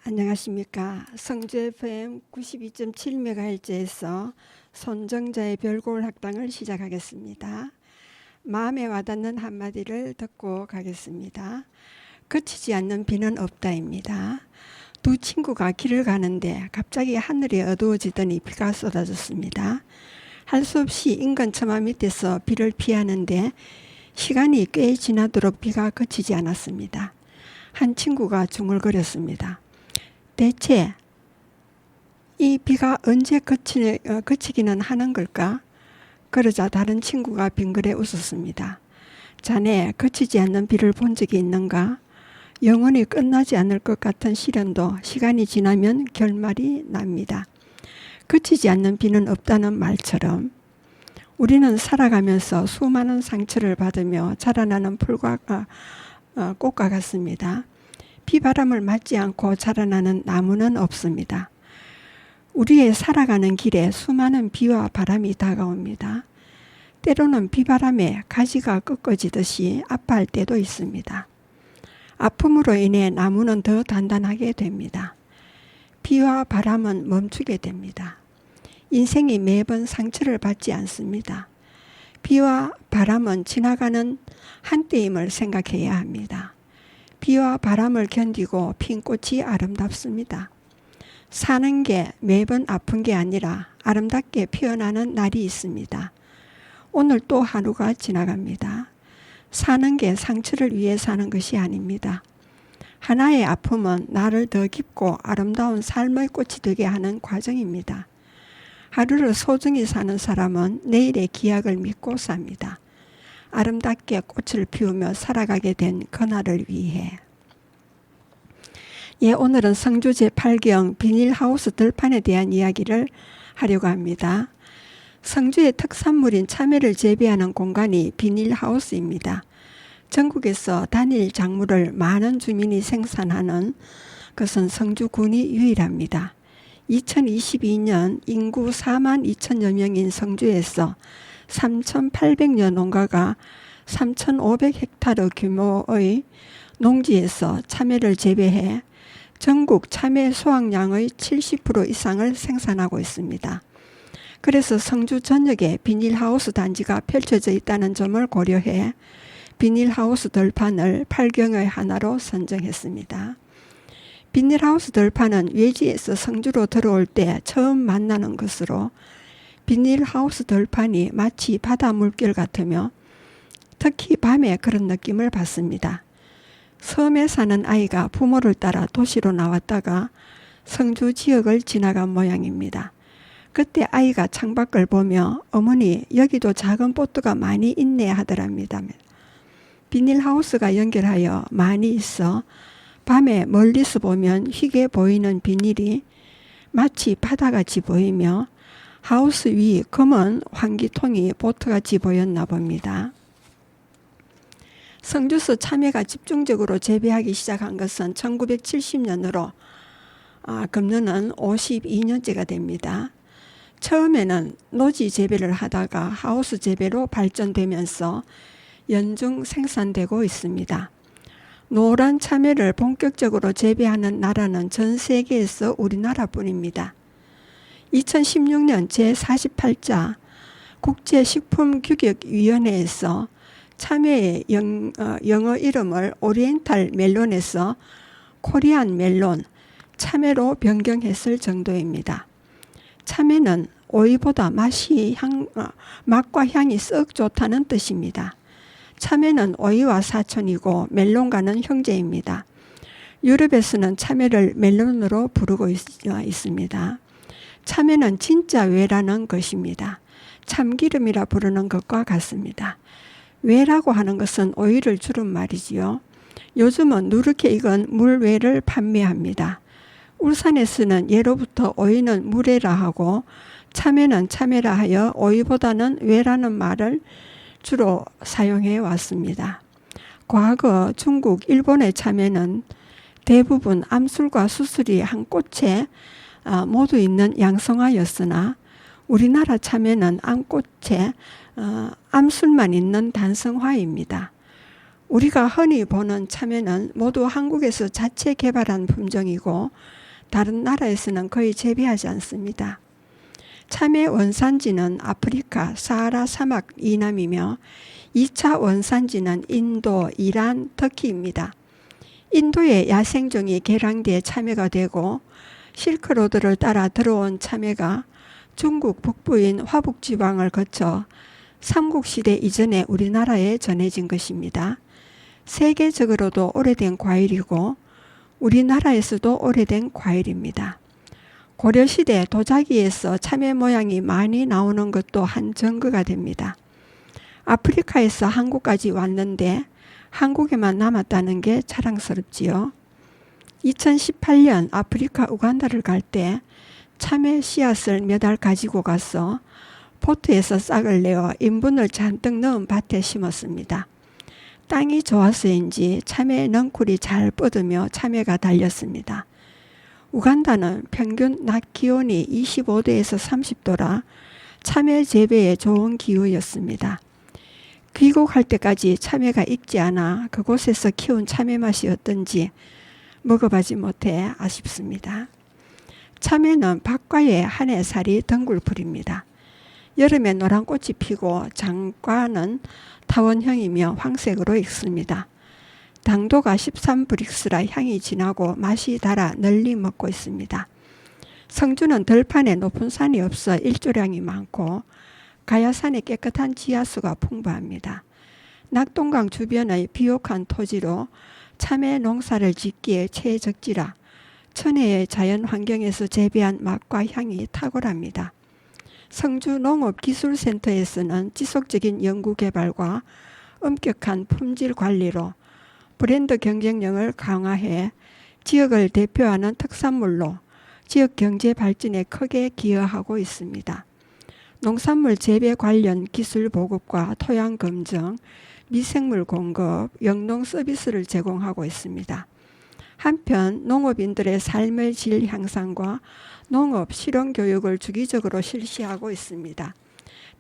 안녕하십니까. 성주 FM 92.7MHz에서 손정자의 별고울 학당을 시작하겠습니다. 마음에 와닿는 한마디를 듣고 가겠습니다. 그치지 않는 비는 없다입니다. 두 친구가 길을 가는데 갑자기 하늘이 어두워지더니 비가 쏟아졌습니다. 할 수 없이 인근 처마 밑에서 비를 피하는데 시간이 꽤 지나도록 비가 그치지 않았습니다. 한 친구가 중얼거렸습니다. 대체 이 비가 언제 그치기는 하는 걸까? 그러자 다른 친구가 빙그레 웃었습니다. 자네 그치지 않는 비를 본 적이 있는가? 영원히 끝나지 않을 것 같은 시련도 시간이 지나면 결말이 납니다. 그치지 않는 비는 없다는 말처럼 우리는 살아가면서 수많은 상처를 받으며 자라나는 풀과 꽃과 같습니다. 비바람을 맞지 않고 자라나는 나무는 없습니다. 우리의 살아가는 길에 수많은 비와 바람이 다가옵니다. 때로는 비바람에 가지가 꺾어지듯이 아파할 때도 있습니다. 아픔으로 인해 나무는 더 단단하게 됩니다. 비와 바람은 멈추게 됩니다. 인생이 매번 상처를 받지 않습니다. 비와 바람은 지나가는 한때임을 생각해야 합니다. 비와 바람을 견디고 핀 꽃이 아름답습니다. 사는 게 매번 아픈 게 아니라 아름답게 피어나는 날이 있습니다. 오늘 또 하루가 지나갑니다. 사는 게 상처를 위해 사는 것이 아닙니다. 하나의 아픔은 나를 더 깊고 아름다운 삶의 꽃이 되게 하는 과정입니다. 하루를 소중히 사는 사람은 내일의 기약을 믿고 삽니다. 아름답게 꽃을 피우며 살아가게 된 그날을 위해. 오늘은 성주 제8경 비닐하우스 들판에 대한 이야기를 하려고 합니다. 성주의 특산물인 참외를 재배하는 공간이 비닐하우스입니다. 전국에서 단일 작물을 많은 주민이 생산하는 것은 성주군이 유일합니다. 2022년 인구 4만 2천여 명인 성주에서 3,800여 농가가 3,500헥타르 규모의 농지에서 참외를 재배해 전국 참외 수확량의 70% 이상을 생산하고 있습니다. 그래서 성주 전역에 비닐하우스 단지가 펼쳐져 있다는 점을 고려해 비닐하우스 들판을 8경의 하나로 선정했습니다. 비닐하우스 들판은 외지에서 성주로 들어올 때 처음 만나는 것으로 비닐하우스 들판이 마치 바다 물결 같으며 특히 밤에 그런 느낌을 받습니다. 섬에 사는 아이가 부모를 따라 도시로 나왔다가 성주 지역을 지나간 모양입니다. 그때 아이가 창밖을 보며 어머니 여기도 작은 보트가 많이 있네 하더랍니다. 비닐하우스가 연결하여 많이 있어 밤에 멀리서 보면 희게 보이는 비닐이 마치 바다같이 보이며 하우스 위 검은 환기통이 보트같이 보였나 봅니다. 성주서 참외가 집중적으로 재배하기 시작한 것은 1970년으로 금년은 52년째가 됩니다. 처음에는 노지 재배를 하다가 하우스 재배로 발전되면서 연중 생산되고 있습니다. 노란 참외를 본격적으로 재배하는 나라는 전 세계에서 우리나라뿐입니다. 2016년 제48자 국제식품규격위원회에서 참외의 영어 이름을 오리엔탈 멜론에서 코리안 멜론, 참외로 변경했을 정도입니다. 참외는 오이보다 맛과 향이 썩 좋다는 뜻입니다. 참외는 오이와 사촌이고 멜론과는 형제입니다. 유럽에서는 참외를 멜론으로 부르고 있습니다. 참외는 진짜 외라는 것입니다. 참기름이라 부르는 것과 같습니다. 외라고 하는 것은 오이를 줄임말이지요. 요즘은 누렇게 익은 물외를 판매합니다. 울산에서는 예로부터 오이는 물외라 하고 참외는 참외라 하여 오이보다는 외라는 말을 주로 사용해 왔습니다. 과거 중국, 일본의 참외는 대부분 암술과 수술이 한 꽃에 모두 있는 양성화였으나 우리나라 참외는 암꽃에 암술만 있는 단성화입니다. 우리가 흔히 보는 참외는 모두 한국에서 자체 개발한 품종이고 다른 나라에서는 거의 재배하지 않습니다. 참외 원산지는 아프리카 사하라 사막 이남이며 2차 원산지는 인도, 이란, 터키입니다. 인도의 야생종이 개량돼 참외가 되고 실크로드를 따라 들어온 참외가 중국 북부인 화북지방을 거쳐 삼국시대 이전에 우리나라에 전해진 것입니다. 세계적으로도 오래된 과일이고 우리나라에서도 오래된 과일입니다. 고려시대 도자기에서 참외 모양이 많이 나오는 것도 한 증거가 됩니다. 아프리카에서 한국까지 왔는데 한국에만 남았다는 게 자랑스럽지요. 2018년 아프리카 우간다를 갈 때 참외 씨앗을 몇 알 가지고 가서 포트에서 싹을 내어 인분을 잔뜩 넣은 밭에 심었습니다. 땅이 좋아서인지 참외 넝쿨이 잘 뻗으며 참외가 달렸습니다. 우간다는 평균 낮 기온이 25도에서 30도라 참외 재배에 좋은 기후였습니다. 귀국할 때까지 참외가 익지 않아 그곳에서 키운 참외 맛이 어떤지 먹어보지 못해 아쉽습니다. 참외는 박과에 한 해 살이 덩굴풀입니다. 여름에 노란 꽃이 피고 장과는 타원형이며 황색으로 익습니다. 당도가 13브릭스라 향이 진하고 맛이 달아 널리 먹고 있습니다. 성주는 들판에 높은 산이 없어 일조량이 많고 가야산에 깨끗한 지하수가 풍부합니다. 낙동강 주변의 비옥한 토지로 참외 농사를 짓기에 최적지라 천혜의 자연 환경에서 재배한 맛과 향이 탁월합니다. 성주 농업기술센터에서는 지속적인 연구개발과 엄격한 품질 관리로 브랜드 경쟁력을 강화해 지역을 대표하는 특산물로 지역 경제 발전에 크게 기여하고 있습니다. 농산물 재배 관련 기술 보급과 토양 검증, 미생물 공급, 영농 서비스를 제공하고 있습니다. 한편 농업인들의 삶의 질 향상과 농업 실용 교육을 주기적으로 실시하고 있습니다.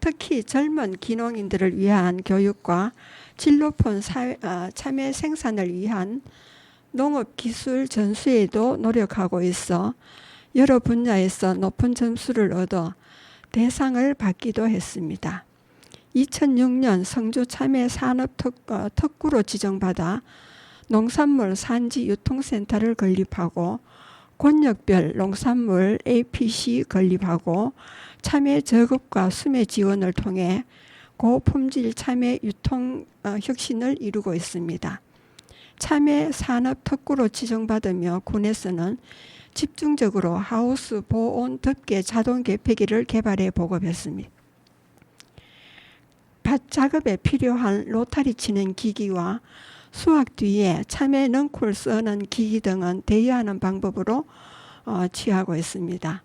특히 젊은 기농인들을 위한 교육과 질 높은 참외 생산을 위한 농업기술 전수에도 노력하고 있어 여러 분야에서 높은 점수를 얻어 대상을 받기도 했습니다. 2006년 성주 참외 산업 특구로 지정받아 농산물 산지 유통센터를 건립하고 권역별 농산물 APC 건립하고 참외 저급과 수매 지원을 통해 고품질 참외 유통 혁신을 이루고 있습니다. 참외 산업 특구로 지정받으며 군에서는 집중적으로 하우스 보온 덮개 자동 개폐기를 개발해 보급했습니다. 밭 작업에 필요한 로타리 치는 기기와 수확 뒤에 참외 넝쿨 써는 기기 등은 대여하는 방법으로 취하고 있습니다.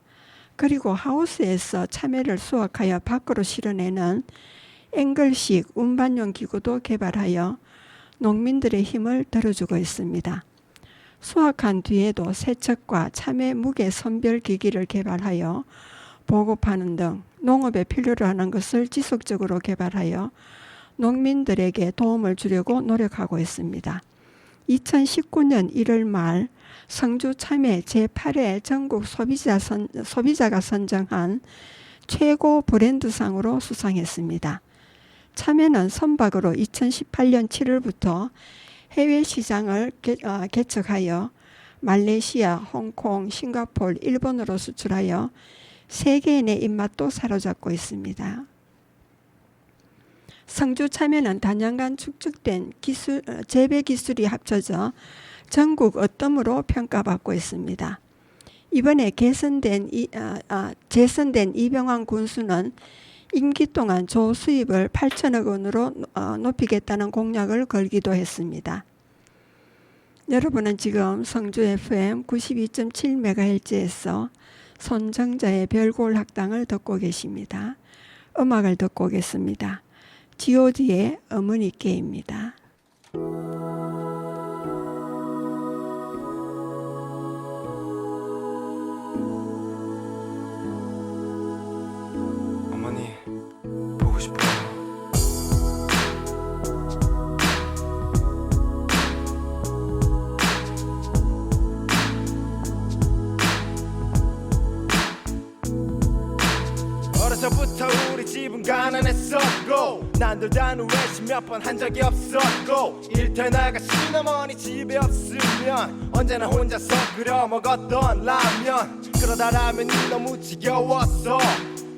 그리고 하우스에서 참외를 수확하여 밖으로 실어내는 앵글식 운반용 기구도 개발하여 농민들의 힘을 들어주고 있습니다. 수확한 뒤에도 세척과 참외 무게 선별 기기를 개발하여 보급하는 등 농업에 필요로 하는 것을 지속적으로 개발하여 농민들에게 도움을 주려고 노력하고 있습니다. 2019년 1월 말 성주 참외 제8회 전국 소비자가 선정한 최고 브랜드상으로 수상했습니다. 참외는 선박으로 2018년 7월부터 해외 시장을 개척하여 말레이시아, 홍콩, 싱가포르, 일본으로 수출하여 세계인의 입맛도 사로잡고 있습니다. 성주 참외는 단연간 축적된 재배 기술이 합쳐져 전국 어뜸으로 평가받고 있습니다. 이번에 재선된 이병환 군수는 임기 동안 조 수입을 8천억 원으로 높이겠다는 공약을 걸기도 했습니다. 여러분은 지금 성주 FM 92.7MHz에서 손정자의 별골 학당을 듣고 계십니다. 음악을 듣고 오겠습니다. god의 어머니께입니다. 어머니 보고 싶어요. 어려서부터 우리 집은 가난했었고 난들 단우회식 몇 번 한 적이 없었고 일터에 나가 시어머니 집에 없으면 언제나 혼자서 끓여 먹었던 라면 그러다 라면이 너무 지겨웠어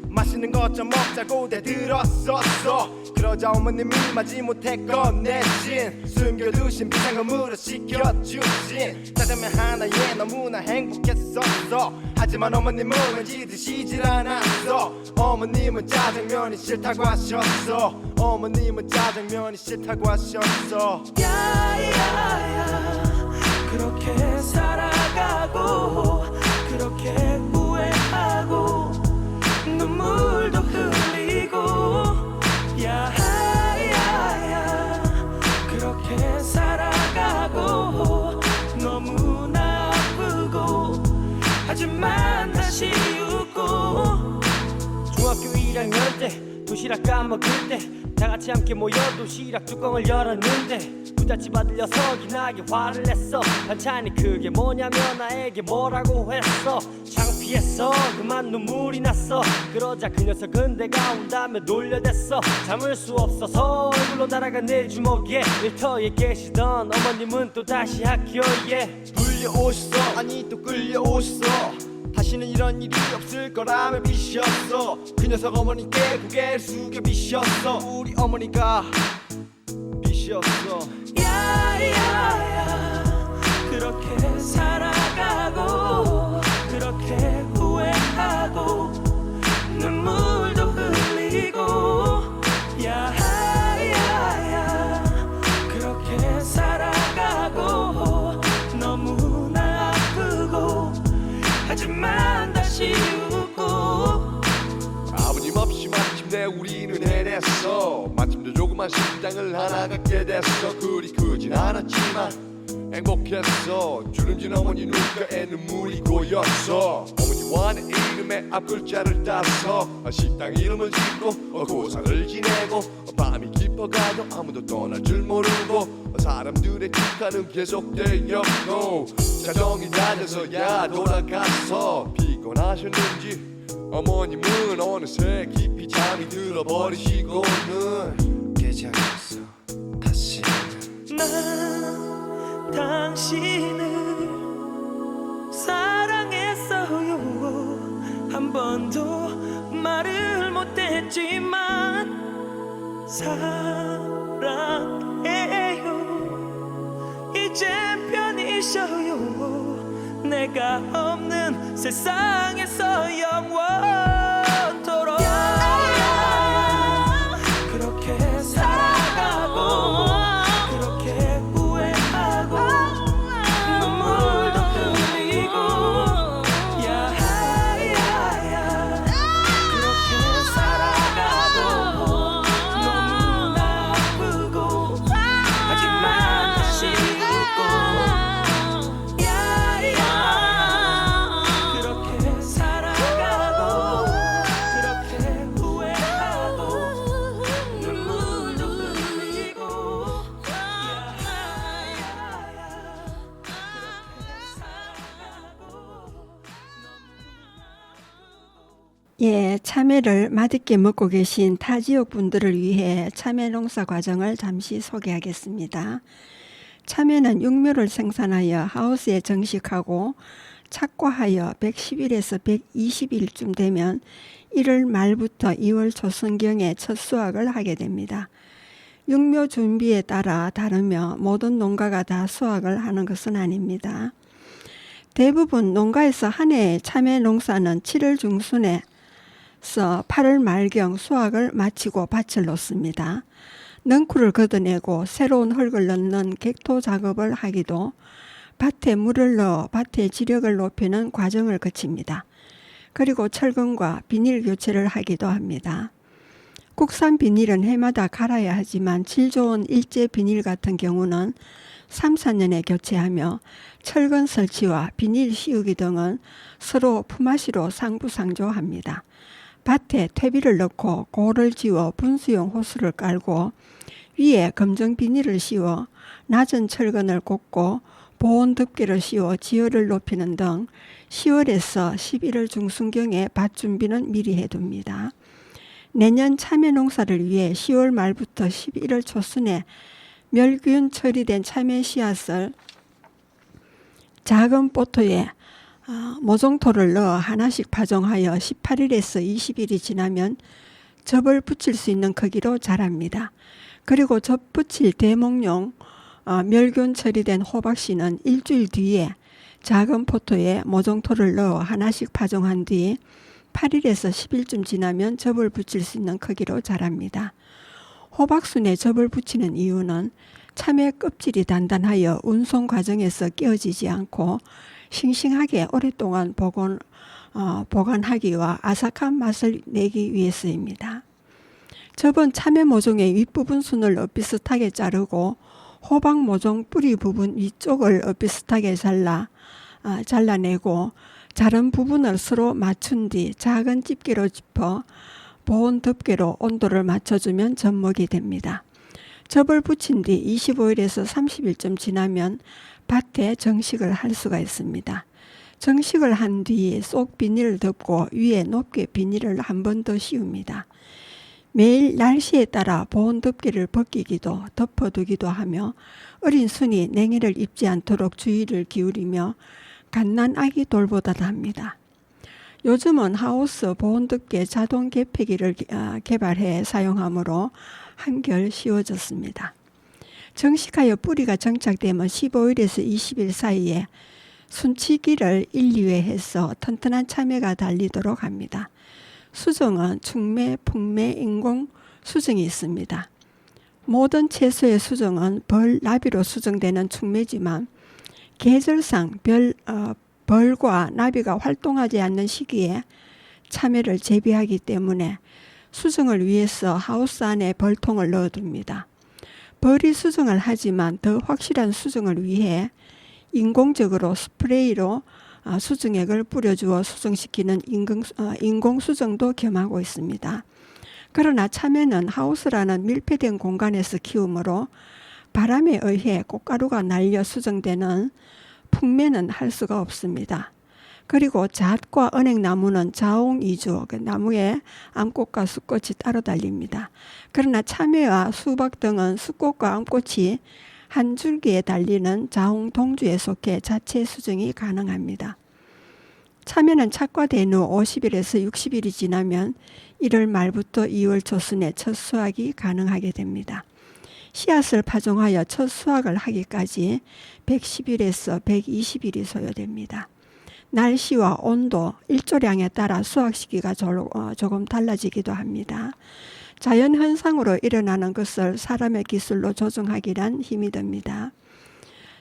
맛있는 것 좀 먹자고 대들었었어 그러자 어머님이 마지못해 꺼내신 숨겨두신 비상금으로 시켜주신 짜장면 하나에 너무나 행복했었어 하지만 어머님은 왠지 드시질 않았어 어머님은 짜장면이 싫다고 하셨어 어머님은 짜장면이 싫다고 하셨어 야야야 그렇게 살아가고 그렇게 후회하고 눈물도 흘리고 야야야 그렇게 살아가고 너무나 아프고 하지만 다시 웃고 중학교 1학년 때 도시락 까먹을 때 다같이 함께 모여 도시락 뚜껑을 열었는데 부잣집 아들 녀석이 나게 화를 냈어 반찬이 그게 뭐냐며 나에게 뭐라고 했어 창피했어 그만 눈물이 났어 그러자 그 녀석은 내가 온다며 놀려댔어 참을 수 없어서 얼굴로 날아간 내 주먹에 일터에 계시던 어머님은 또다시 학교에 불려오셨어 아니 또 끌려오셨어 다시는 이런 일이 없을 거라며 비셨어 그 녀석 어머니께 고개를 숙여 비셨어 우리 어머니가 비셨어 야야야 그렇게 살아가고 그렇게 후회하고 눈물도 흘리고 야야야 그렇게 살아가고 너무나 아프고 하지만 다시 웃고 아버님 없이 마침내 우리는 해냈어 마침내 조그만 식당을 하나 갖게 됐어 그리 크진 않았지만 행복했어 주름진 어머니 눈가에 눈물이 고였어 어머니와 내 이름의 앞글자를 따서 식당 이름을 짓고 고상을 지내고 밤이 깊어가도 아무도 떠날 줄 모르고 사람들의 축하는 계속되었고 자정이 낮아서야 돌아가서 피곤하셨는지 어머님은 어느새 깊이 잠이 들어버리시고는 깨지 않았어 다시는 난 당신을 사랑했어요 한 번도 말을 못했지만 사랑해요 이젠 편히 쉬어요 내가 없는 세상에서 영원토록 그렇게 살아가고 그렇게 후회하고 눈물도 흘리고 야야야 그렇게 살아가고 너무나 아프고 하지만 다시 웃고 야야 그렇게 살아가고 그렇게 후회하고 눈물도 흘리고 예, 참외를 맛있게 먹고 계신 타 지역 분들을 위해 참외 농사 과정을 잠시 소개하겠습니다. 참외는 육묘를 생산하여 하우스에 정식하고 착과하여 110일에서 120일쯤 되면 1월 말부터 2월 초순경에 첫 수확을 하게 됩니다. 육묘 준비에 따라 다르며 모든 농가가 다 수확을 하는 것은 아닙니다. 대부분 농가에서 한 해의 참외 농사는 7월 중순에 8월 말경 수확을 마치고 밭을 놓습니다. 넝쿨을 걷어내고 새로운 흙을 넣는 객토 작업을 하기도 밭에 물을 넣어 밭의 지력을 높이는 과정을 거칩니다. 그리고 철근과 비닐 교체를 하기도 합니다. 국산 비닐은 해마다 갈아야 하지만 질 좋은 일제 비닐 같은 경우는 3, 4년에 교체하며 철근 설치와 비닐 씌우기 등은 서로 품앗이로 상부상조합니다. 밭에 퇴비를 넣고 골을 지워 분수용 호스를 깔고 위에 검정 비닐을 씌워 낮은 철근을 꽂고 보온 덮개를 씌워 지열을 높이는 등 10월에서 11월 중순경에 밭 준비는 미리 해둡니다. 내년 참외 농사를 위해 10월 말부터 11월 초순에 멸균 처리된 참외 씨앗을 작은 포토에 모종토를 넣어 하나씩 파종하여 18일에서 20일이 지나면 접을 붙일 수 있는 크기로 자랍니다. 그리고 접 붙일 대목용 멸균 처리된 호박씨는 일주일 뒤에 작은 포토에 모종토를 넣어 하나씩 파종한 뒤 8일에서 10일쯤 지나면 접을 붙일 수 있는 크기로 자랍니다. 호박순에 접을 붙이는 이유는 참외 껍질이 단단하여 운송 과정에서 깨어지지 않고 싱싱하게 오랫동안 보관하기와 아삭한 맛을 내기 위해서입니다. 접은 참외 모종의 윗부분 순을 엇비슷하게 자르고 호박 모종 뿌리 부분 위쪽을 엇비슷하게 잘라내고 자른 부분을 서로 맞춘 뒤 작은 집게로 짚어 보온 덮개로 온도를 맞춰주면 접목이 됩니다. 접을 붙인 뒤 25일에서 30일쯤 지나면 밭에 정식을 할 수가 있습니다. 정식을 한 뒤 속 비닐을 덮고 위에 높게 비닐을 한 번 더 씌웁니다. 매일 날씨에 따라 보온 덮개를 벗기기도 덮어두기도 하며 어린 순이 냉해를 입지 않도록 주의를 기울이며 갓난 아기 돌보다도 합니다. 요즘은 하우스 보온 덮개 자동 개폐기를 개발해 사용하므로 한결 쉬워졌습니다. 정식하여 뿌리가 정착되면 15일에서 20일 사이에 순치기를 1, 2회 해서 튼튼한 참외가 달리도록 합니다. 수정은 충매, 풍매, 인공 수정이 있습니다. 모든 채소의 수정은 벌, 나비로 수정되는 충매지만 계절상 벌과 나비가 활동하지 않는 시기에 참외를 재배하기 때문에 수정을 위해서 하우스 안에 벌통을 넣어둡니다. 벌이 수정을 하지만 더 확실한 수정을 위해 인공적으로 스프레이로 수정액을 뿌려주어 수정시키는 인공 수정도 겸하고 있습니다. 그러나 참외는 하우스라는 밀폐된 공간에서 키우므로 바람에 의해 꽃가루가 날려 수정되는 풍매는 할 수가 없습니다. 그리고 잣과 은행나무는 자홍이주, 나무에 암꽃과 수꽃이 따로 달립니다. 그러나 참외와 수박 등은 수꽃과 암꽃이 한 줄기에 달리는 자홍동주에 속해 자체 수정이 가능합니다. 참외는 착과된 후 50일에서 60일이 지나면 1월 말부터 2월 초순에 첫 수확이 가능하게 됩니다. 씨앗을 파종하여 첫 수확을 하기까지 110일에서 120일이 소요됩니다. 날씨와 온도, 일조량에 따라 수확 시기가 조금 달라지기도 합니다. 자연현상으로 일어나는 것을 사람의 기술로 조정하기란 힘이 듭니다.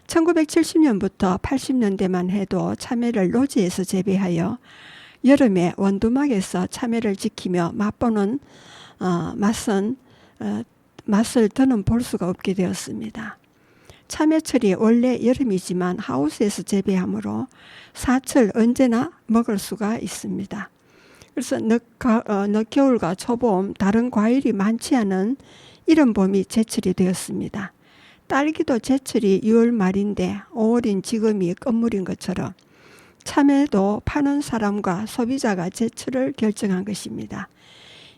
1970년부터 80년대만 해도 참외를 노지에서 재배하여 여름에 원두막에서 참외를 지키며 맛보는 맛을 더는 볼 수가 없게 되었습니다. 참외철이 원래 여름이지만 하우스에서 재배하므로 사철 언제나 먹을 수가 있습니다. 그래서 늦겨울과 초봄 다른 과일이 많지 않은 이른 봄이 제철이 되었습니다. 딸기도 제철이 6월 말인데 5월인 지금이 끝물인 것처럼 참외도 파는 사람과 소비자가 제철을 결정한 것입니다.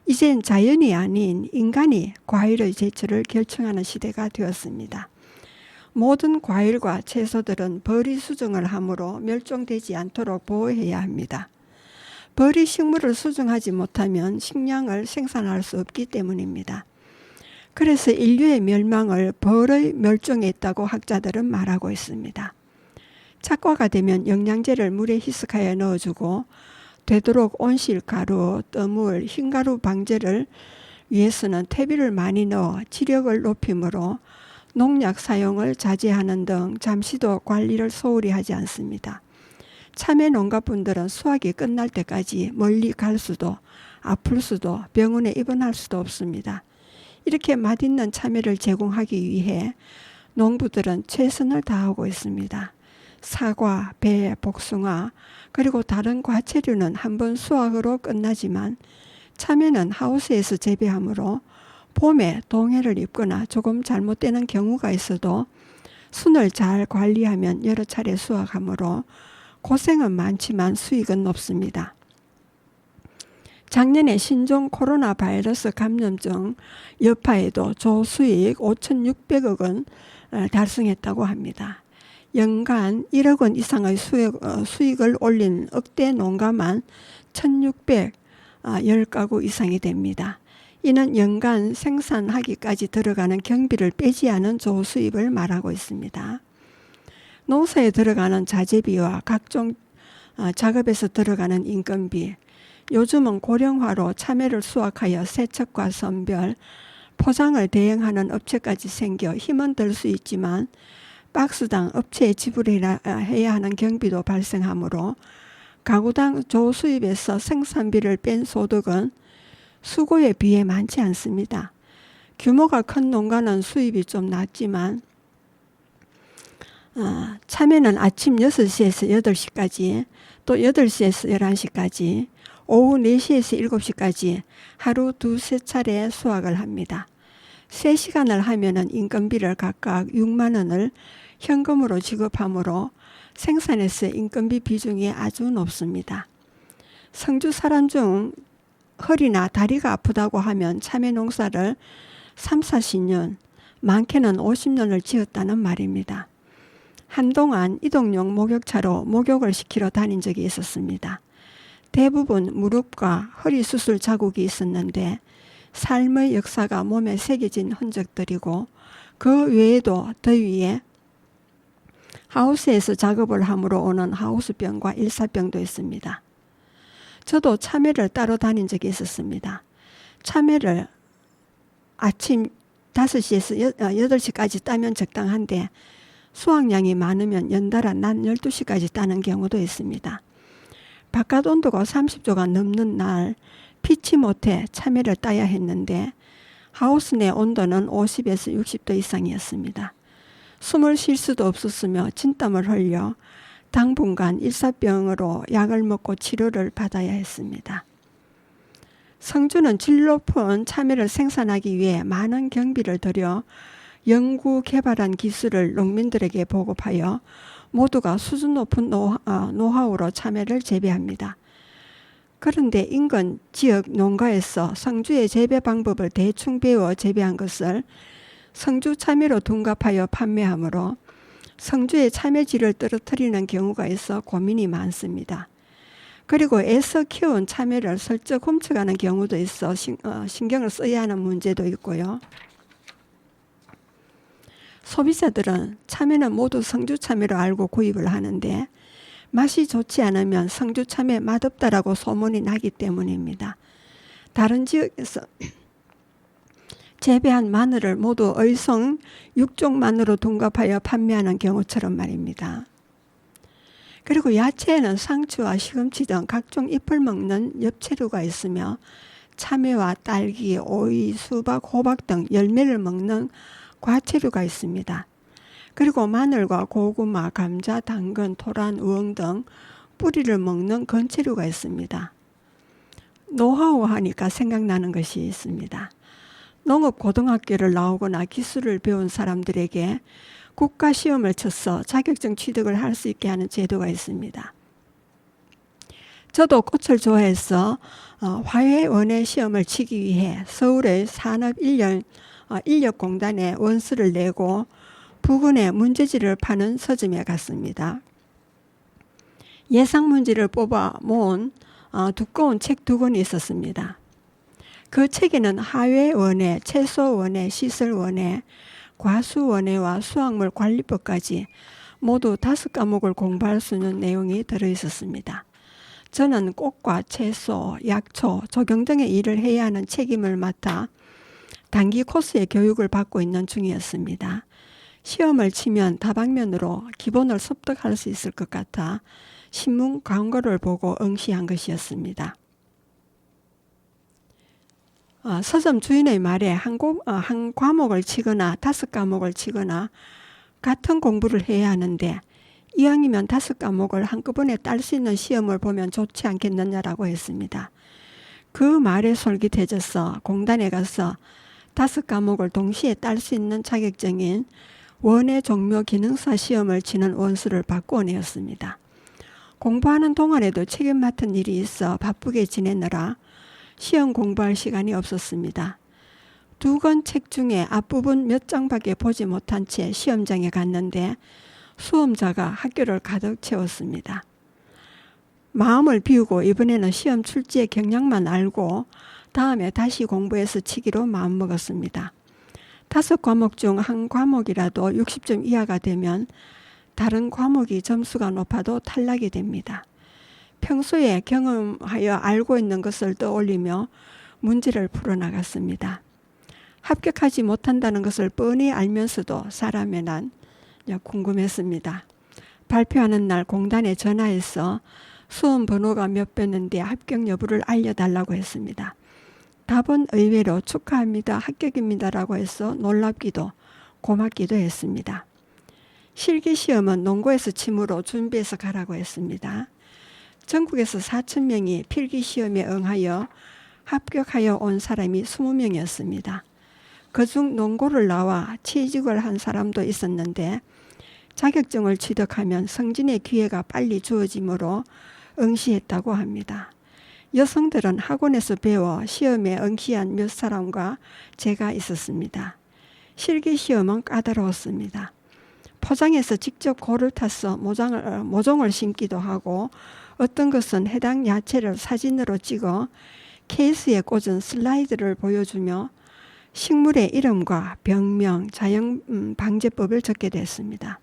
이젠 자연이 아닌 인간이 과일의 제철을 결정하는 시대가 되었습니다. 모든 과일과 채소들은 벌이 수정을 하므로 멸종되지 않도록 보호해야 합니다. 벌이 식물을 수정하지 못하면 식량을 생산할 수 없기 때문입니다. 그래서 인류의 멸망을 벌의 멸종에 있다고 학자들은 말하고 있습니다. 착과가 되면 영양제를 물에 희석하여 넣어주고 되도록 온실가루, 떠물, 흰가루 방제를 위해서는 퇴비를 많이 넣어 지력을 높이므로 농약 사용을 자제하는 등 잠시도 관리를 소홀히 하지 않습니다. 참외 농가분들은 수확이 끝날 때까지 멀리 갈 수도 아플 수도 병원에 입원할 수도 없습니다. 이렇게 맛있는 참외를 제공하기 위해 농부들은 최선을 다하고 있습니다. 사과, 배, 복숭아 그리고 다른 과채류는 한번 수확으로 끝나지만 참외는 하우스에서 재배하므로 봄에 동해를 입거나 조금 잘못되는 경우가 있어도 순을 잘 관리하면 여러 차례 수확하므로 고생은 많지만 수익은 높습니다. 작년에 신종 코로나 바이러스 감염증 여파에도 조수익 5,600억 원 달성했다고 합니다. 연간 1억 원 이상의 수익을 올린 억대 농가만 1,610가구 이상이 됩니다. 이는 연간 생산하기까지 들어가는 경비를 빼지 않은 조수입을 말하고 있습니다. 농사에 들어가는 자재비와 각종 작업에서 들어가는 인건비, 요즘은 고령화로 참외를 수확하여 세척과 선별, 포장을 대행하는 업체까지 생겨 힘은 들 수 있지만 박스당 업체에 지불해야 하는 경비도 발생하므로 가구당 조수입에서 생산비를 뺀 소득은 수고에 비해 많지 않습니다. 규모가 큰 농가는 수입이 좀 낮지만 참외는 아침 6시에서 8시까지 또 8시에서 11시까지 오후 4시에서 7시까지 하루 2-3차례 수확을 합니다. 3시간을 하면 인건비를 각각 6만 원을 현금으로 지급하므로 생산에서 인건비 비중이 아주 높습니다. 성주 사람 중 허리나 다리가 아프다고 하면 참외 농사를 30-40년, 많게는 50년을 지었다는 말입니다. 한동안 이동용 목욕차로 목욕을 시키러 다닌 적이 있었습니다. 대부분 무릎과 허리 수술 자국이 있었는데 삶의 역사가 몸에 새겨진 흔적들이고 그 외에도 더위에 하우스에서 작업을 함으로 오는 하우스병과 일사병도 있습니다. 저도 참외를 따러 다닌 적이 있었습니다. 참외를 아침 5시에서 8시까지 따면 적당한데 수확량이 많으면 연달아 낮 12시까지 따는 경우도 있습니다. 바깥 온도가 30도가 넘는 날 피치 못해 참외를 따야 했는데 하우스 내 온도는 50에서 60도 이상이었습니다. 숨을 쉴 수도 없었으며 진땀을 흘려 당분간 일사병으로 약을 먹고 치료를 받아야 했습니다. 성주는 질 높은 참외를 생산하기 위해 많은 경비를 들여 연구 개발한 기술을 농민들에게 보급하여 모두가 수준 높은 노하우로 참외를 재배합니다. 그런데 인근 지역 농가에서 성주의 재배 방법을 대충 배워 재배한 것을 성주 참외로 둔갑하여 판매하므로 성주의 참외질을 떨어뜨리는 경우가 있어 고민이 많습니다. 그리고 애써 키운 참외를 슬쩍 훔쳐가는 경우도 있어 신경을 써야 하는 문제도 있고요. 소비자들은 참외는 모두 성주 참외로 알고 구입을 하는데 맛이 좋지 않으면 성주 참외 맛없다라고 소문이 나기 때문입니다. 다른 지역에서 재배한 마늘을 모두 의성 육종 마늘로 둔갑하여 판매하는 경우처럼 말입니다. 그리고 야채에는 상추와 시금치 등 각종 잎을 먹는 엽채류가 있으며 참외와 딸기, 오이, 수박, 호박 등 열매를 먹는 과채류가 있습니다. 그리고 마늘과 고구마, 감자, 당근, 토란, 우엉 등 뿌리를 먹는 건채류가 있습니다. 노하우 하니까 생각나는 것이 있습니다. 농업고등학교를 나오거나 기술을 배운 사람들에게 국가시험을 쳐서 자격증 취득을 할 수 있게 하는 제도가 있습니다. 저도 꽃을 좋아해서 화훼원예 시험을 치기 위해 서울의 산업인력공단에 원서를 내고 부근에 문제지를 파는 서점에 갔습니다. 예상 문제를 뽑아 모은 두꺼운 책 2권이 있었습니다. 그 책에는 화훼원예, 채소원예, 시설원예, 과수원예와 수확물 관리법까지 모두 5과목을 공부할 수 있는 내용이 들어있었습니다. 저는 꽃과 채소, 약초, 조경 등의 일을 해야 하는 책임을 맡아 단기 코스의 교육을 받고 있는 중이었습니다. 시험을 치면 다방면으로 기본을 습득할 수 있을 것 같아 신문 광고를 보고 응시한 것이었습니다. 서점 주인의 말에 한 과목을 치거나 5과목을 치거나 같은 공부를 해야 하는데 이왕이면 5과목을 한꺼번에 딸 수 있는 시험을 보면 좋지 않겠느냐라고 했습니다. 그 말에 솔깃해져서 공단에 가서 5과목을 동시에 딸 수 있는 자격증인 원예 종묘 기능사 시험을 치는 원서를 바꾸어내었습니다. 공부하는 동안에도 책임 맡은 일이 있어 바쁘게 지내느라 시험 공부할 시간이 없었습니다. 2권 책 중에 앞부분 몇 장밖에 보지 못한 채 시험장에 갔는데 수험자가 학교를 가득 채웠습니다. 마음을 비우고 이번에는 시험 출제의 경향만 알고 다음에 다시 공부해서 치기로 마음먹었습니다. 5과목 중 한 과목이라도 60점 이하가 되면 다른 과목이 점수가 높아도 탈락이 됩니다. 평소에 경험하여 알고 있는 것을 떠올리며 문제를 풀어나갔습니다. 합격하지 못한다는 것을 뻔히 알면서도 사람의 난 궁금했습니다. 발표하는 날 공단에 전화해서 수험 번호가 몇 배인데 합격 여부를 알려달라고 했습니다. 답은 의외로 축하합니다, 합격입니다라고 해서 놀랍기도 고맙기도 했습니다. 실기시험은 농고에서 침으로 준비해서 가라고 했습니다. 전국에서 4,000명이 필기시험에 응하여 합격하여 온 사람이 20명이었습니다. 그중 농고를 나와 취직을 한 사람도 있었는데 자격증을 취득하면 승진의 기회가 빨리 주어지므로 응시했다고 합니다. 여성들은 학원에서 배워 시험에 응시한 몇 사람과 제가 있었습니다. 실기시험은 까다로웠습니다. 포장해서 직접 고를 타서 모종을 심기도 하고 어떤 것은 해당 야채를 사진으로 찍어 케이스에 꽂은 슬라이드를 보여주며 식물의 이름과 병명, 자연 방제법을 적게 됐습니다.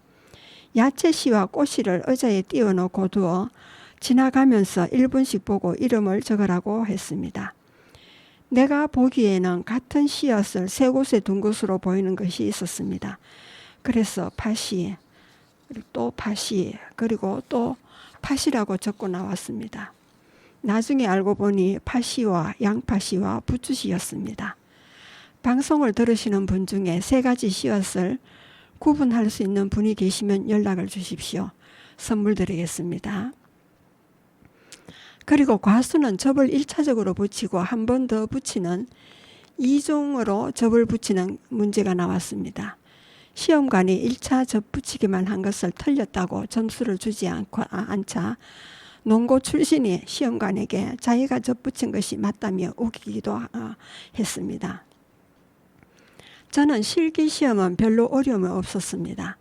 야채씨와 꽃씨를 의자에 띄워놓고 두어 지나가면서 1분씩 보고 이름을 적으라고 했습니다. 내가 보기에는 같은 씨앗을 세 곳에 둔 것으로 보이는 것이 있었습니다. 그래서 팥씨, 또 팥씨, 그리고 또 팥이라고 적고 나왔습니다. 나중에 알고 보니 팥씨와 양파씨와 부추씨였습니다. 방송을 들으시는 분 중에 3가지 씨앗을 구분할 수 있는 분이 계시면 연락을 주십시오. 선물 드리겠습니다. 그리고 과수는 접을 1차적으로 붙이고 한 번 더 붙이는 2종으로 접을 붙이는 문제가 나왔습니다. 시험관이 1차 접 붙이기만 한 것을 틀렸다고 점수를 주지 않자 농고 출신이 시험관에게 자기가 접 붙인 것이 맞다며 우기기도 했습니다. 저는 실기시험은 별로 어려움이 없었습니다.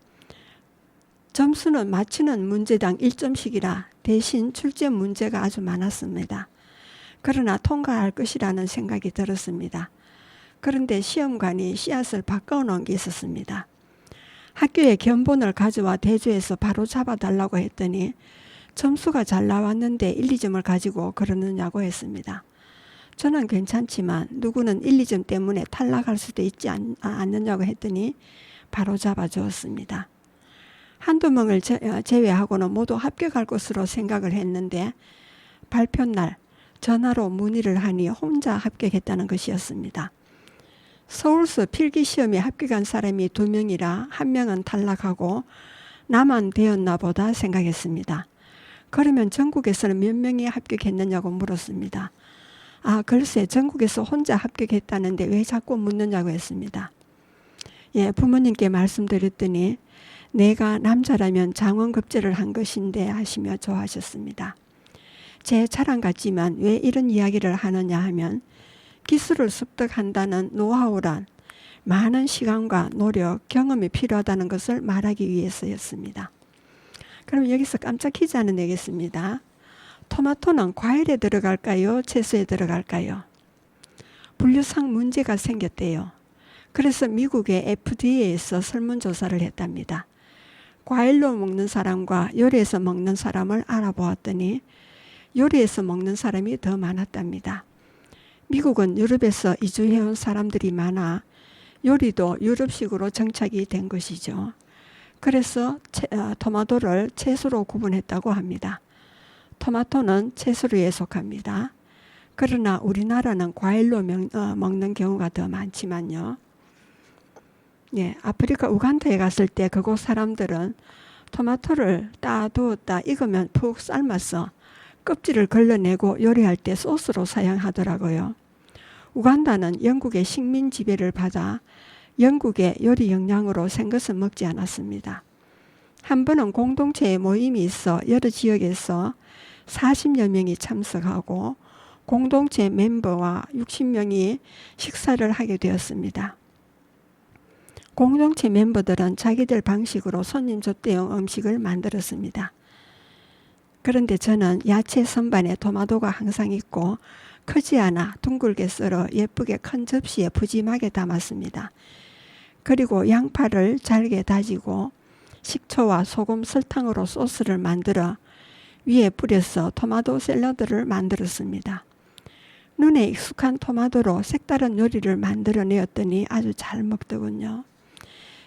점수는 맞히는 문제당 1점씩이라 대신 출제 문제가 아주 많았습니다. 그러나 통과할 것이라는 생각이 들었습니다. 그런데 시험관이 씨앗을 바꿔놓은 게 있었습니다. 학교에 견본을 가져와 대조해서 바로 잡아달라고 했더니 점수가 잘 나왔는데 1, 2점을 가지고 그러느냐고 했습니다. 저는 괜찮지만 누구는 1, 2점 때문에 탈락할 수도 있지 않느냐고 했더니 바로 잡아주었습니다. 한두 명을 제외하고는 모두 합격할 것으로 생각을 했는데 발표날 전화로 문의를 하니 혼자 합격했다는 것이었습니다. 서울서 필기시험에 합격한 사람이 2명이라 1명은 탈락하고 나만 되었나 보다 생각했습니다. 그러면 전국에서는 몇 명이 합격했느냐고 물었습니다. 글쎄 전국에서 혼자 합격했다는데 왜 자꾸 묻느냐고 했습니다. 부모님께 말씀드렸더니 내가 남자라면 장원급제를 한 것인데 하시며 좋아하셨습니다. 제 자랑 같지만 왜 이런 이야기를 하느냐 하면 기술을 습득한다는 노하우란 많은 시간과 노력, 경험이 필요하다는 것을 말하기 위해서였습니다. 그럼 여기서 깜짝 퀴즈 하나 내겠습니다. 토마토는 과일에 들어갈까요? 채소에 들어갈까요? 분류상 문제가 생겼대요. 그래서 미국의 FDA에서 설문조사를 했답니다. 과일로 먹는 사람과 요리해서 먹는 사람을 알아보았더니 요리해서 먹는 사람이 더 많았답니다. 미국은 유럽에서 이주해온 사람들이 많아 요리도 유럽식으로 정착이 된 것이죠. 그래서 토마토를 채소로 구분했다고 합니다. 토마토는 채소류에 속합니다. 그러나 우리나라는 과일로 먹는 경우가 더 많지만요. 아프리카 우간다에 갔을 때 그곳 사람들은 토마토를 따두었다 익으면 푹 삶아서 껍질을 걸러내고 요리할 때 소스로 사용하더라고요. 우간다는 영국의 식민 지배를 받아 영국의 요리 역량으로 생것은 먹지 않았습니다. 한 번은 공동체의 모임이 있어 여러 지역에서 40여 명이 참석하고 공동체 멤버와 60명이 식사를 하게 되었습니다. 공동체 멤버들은 자기들 방식으로 손님 접대용 음식을 만들었습니다. 그런데 저는 야채 선반에 토마토가 항상 있고 크지 않아 둥글게 썰어 예쁘게 큰 접시에 푸짐하게 담았습니다. 그리고 양파를 잘게 다지고 식초와 소금, 설탕으로 소스를 만들어 위에 뿌려서 토마토 샐러드를 만들었습니다. 눈에 익숙한 토마토로 색다른 요리를 만들어내었더니 아주 잘 먹더군요.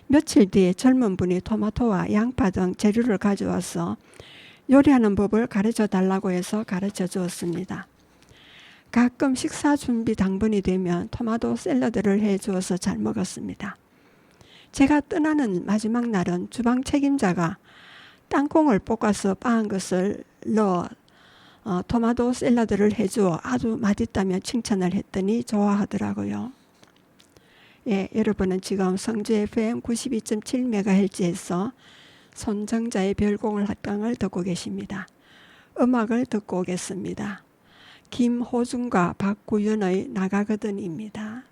며칠 뒤에 젊은 분이 토마토와 양파 등 재료를 가져와서 요리하는 법을 가르쳐 달라고 해서 가르쳐 주었습니다. 가끔 식사 준비 당번이 되면 토마토 샐러드를 해 주어서 잘 먹었습니다. 제가 떠나는 마지막 날은 주방 책임자가 땅콩을 볶아서 빻은 것을 넣어 토마토 샐러드를 해주어 아주 맛있다며 칭찬을 했더니 좋아하더라고요. 예, 여러분은 지금 성주 FM 92.7MHz에서 손정자의 별공을 합당을 듣고 계십니다. 음악을 듣고 오겠습니다. 김호중과 박구윤의 나가거든입니다.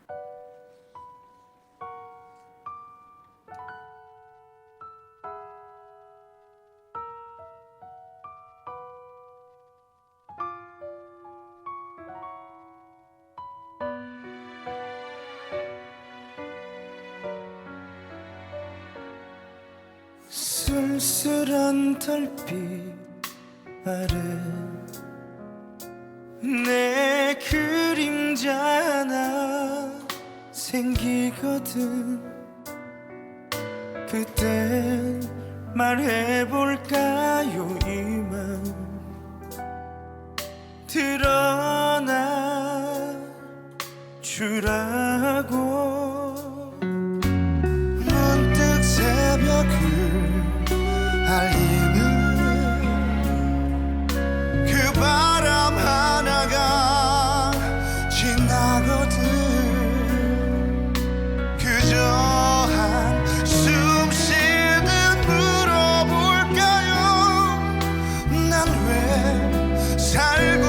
쓸쓸한 달빛 아래 내 그림자 하나 생기거든. 그땐 말해볼까요 이 마음 드러나 주라고. 문득 새벽을 알리는 그 바람 하나가 지나거든. 그저 한숨 쉬듯 물어볼까요? 난 왜 살고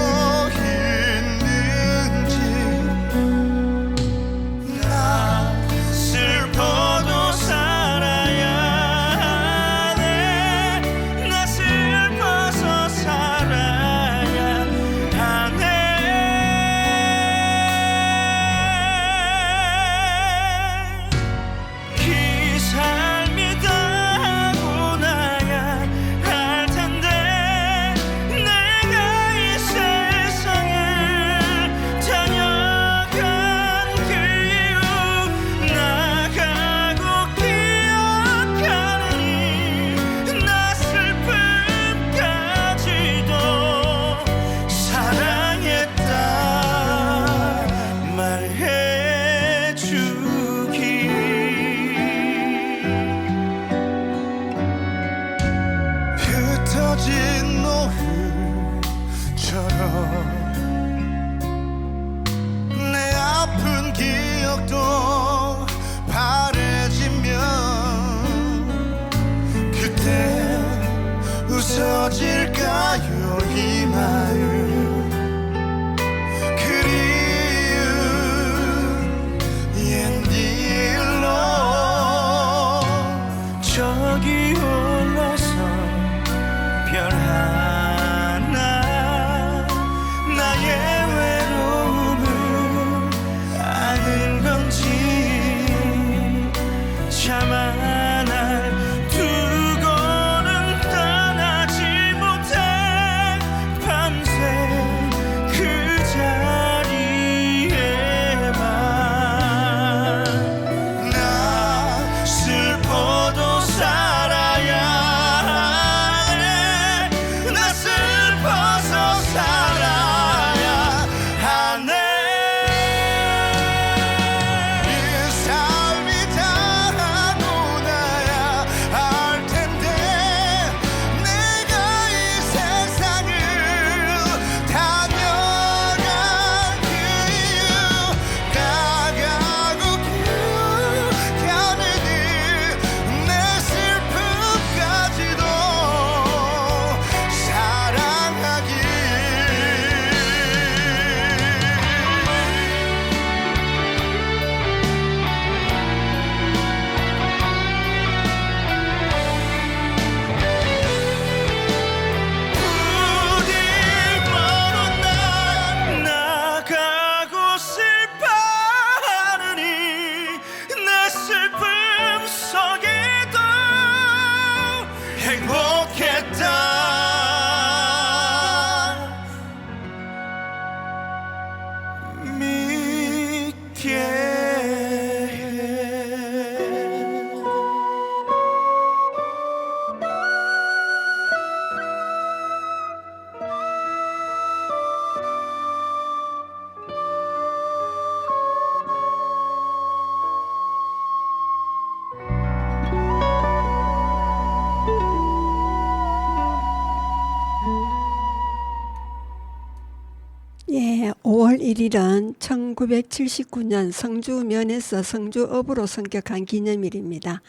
예, 5월 1일은 1979년 성주면에서 성주읍으로 성격한 기념일입니다.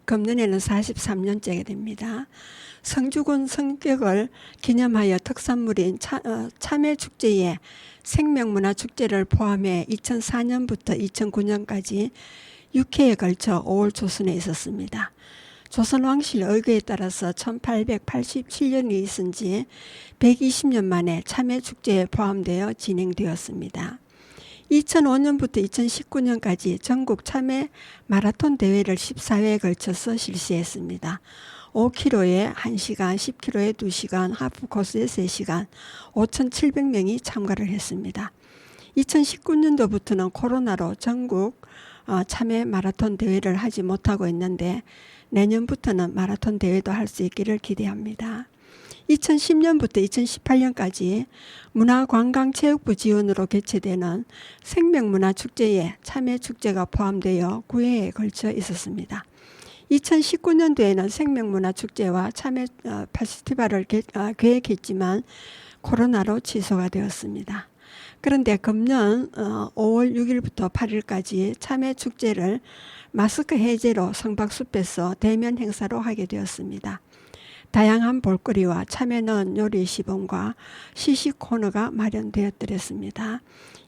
금년에는 43년째가 됩니다. 성주군 성격을 기념하여 특산물인 참외축제에 생명문화축제를 포함해 2004년부터 2009년까지 6회에 걸쳐 5월 초순에 있었습니다. 조선왕실 의궤에 따라서 1887년이 있은 지 120년 만에 참외축제에 포함되어 진행되었습니다. 2005년부터 2019년까지 전국 참외 마라톤 대회를 14회에 걸쳐서 실시했습니다. 5km에 1시간, 10km에 2시간, 하프코스에 3시간, 5,700명이 참가를 했습니다. 2019년도부터는 코로나로 전국 참외 마라톤 대회를 하지 못하고 있는데 내년부터는 마라톤 대회도 할 수 있기를 기대합니다. 2010년부터 2018년까지 문화관광체육부 지원으로 개최되는 생명문화축제에 참외축제가 포함되어 9회에 걸쳐 있었습니다. 2019년도에는 생명문화축제와 참외 페스티벌을 계획했지만 코로나로 취소가 되었습니다. 그런데 금년 5월 6일부터 8일까지 참외축제를 마스크 해제로 성박숲에서 대면 행사로 하게 되었습니다. 다양한 볼거리와 참외 넣은 요리 시범과 시식 코너가 마련되었더랬습니다.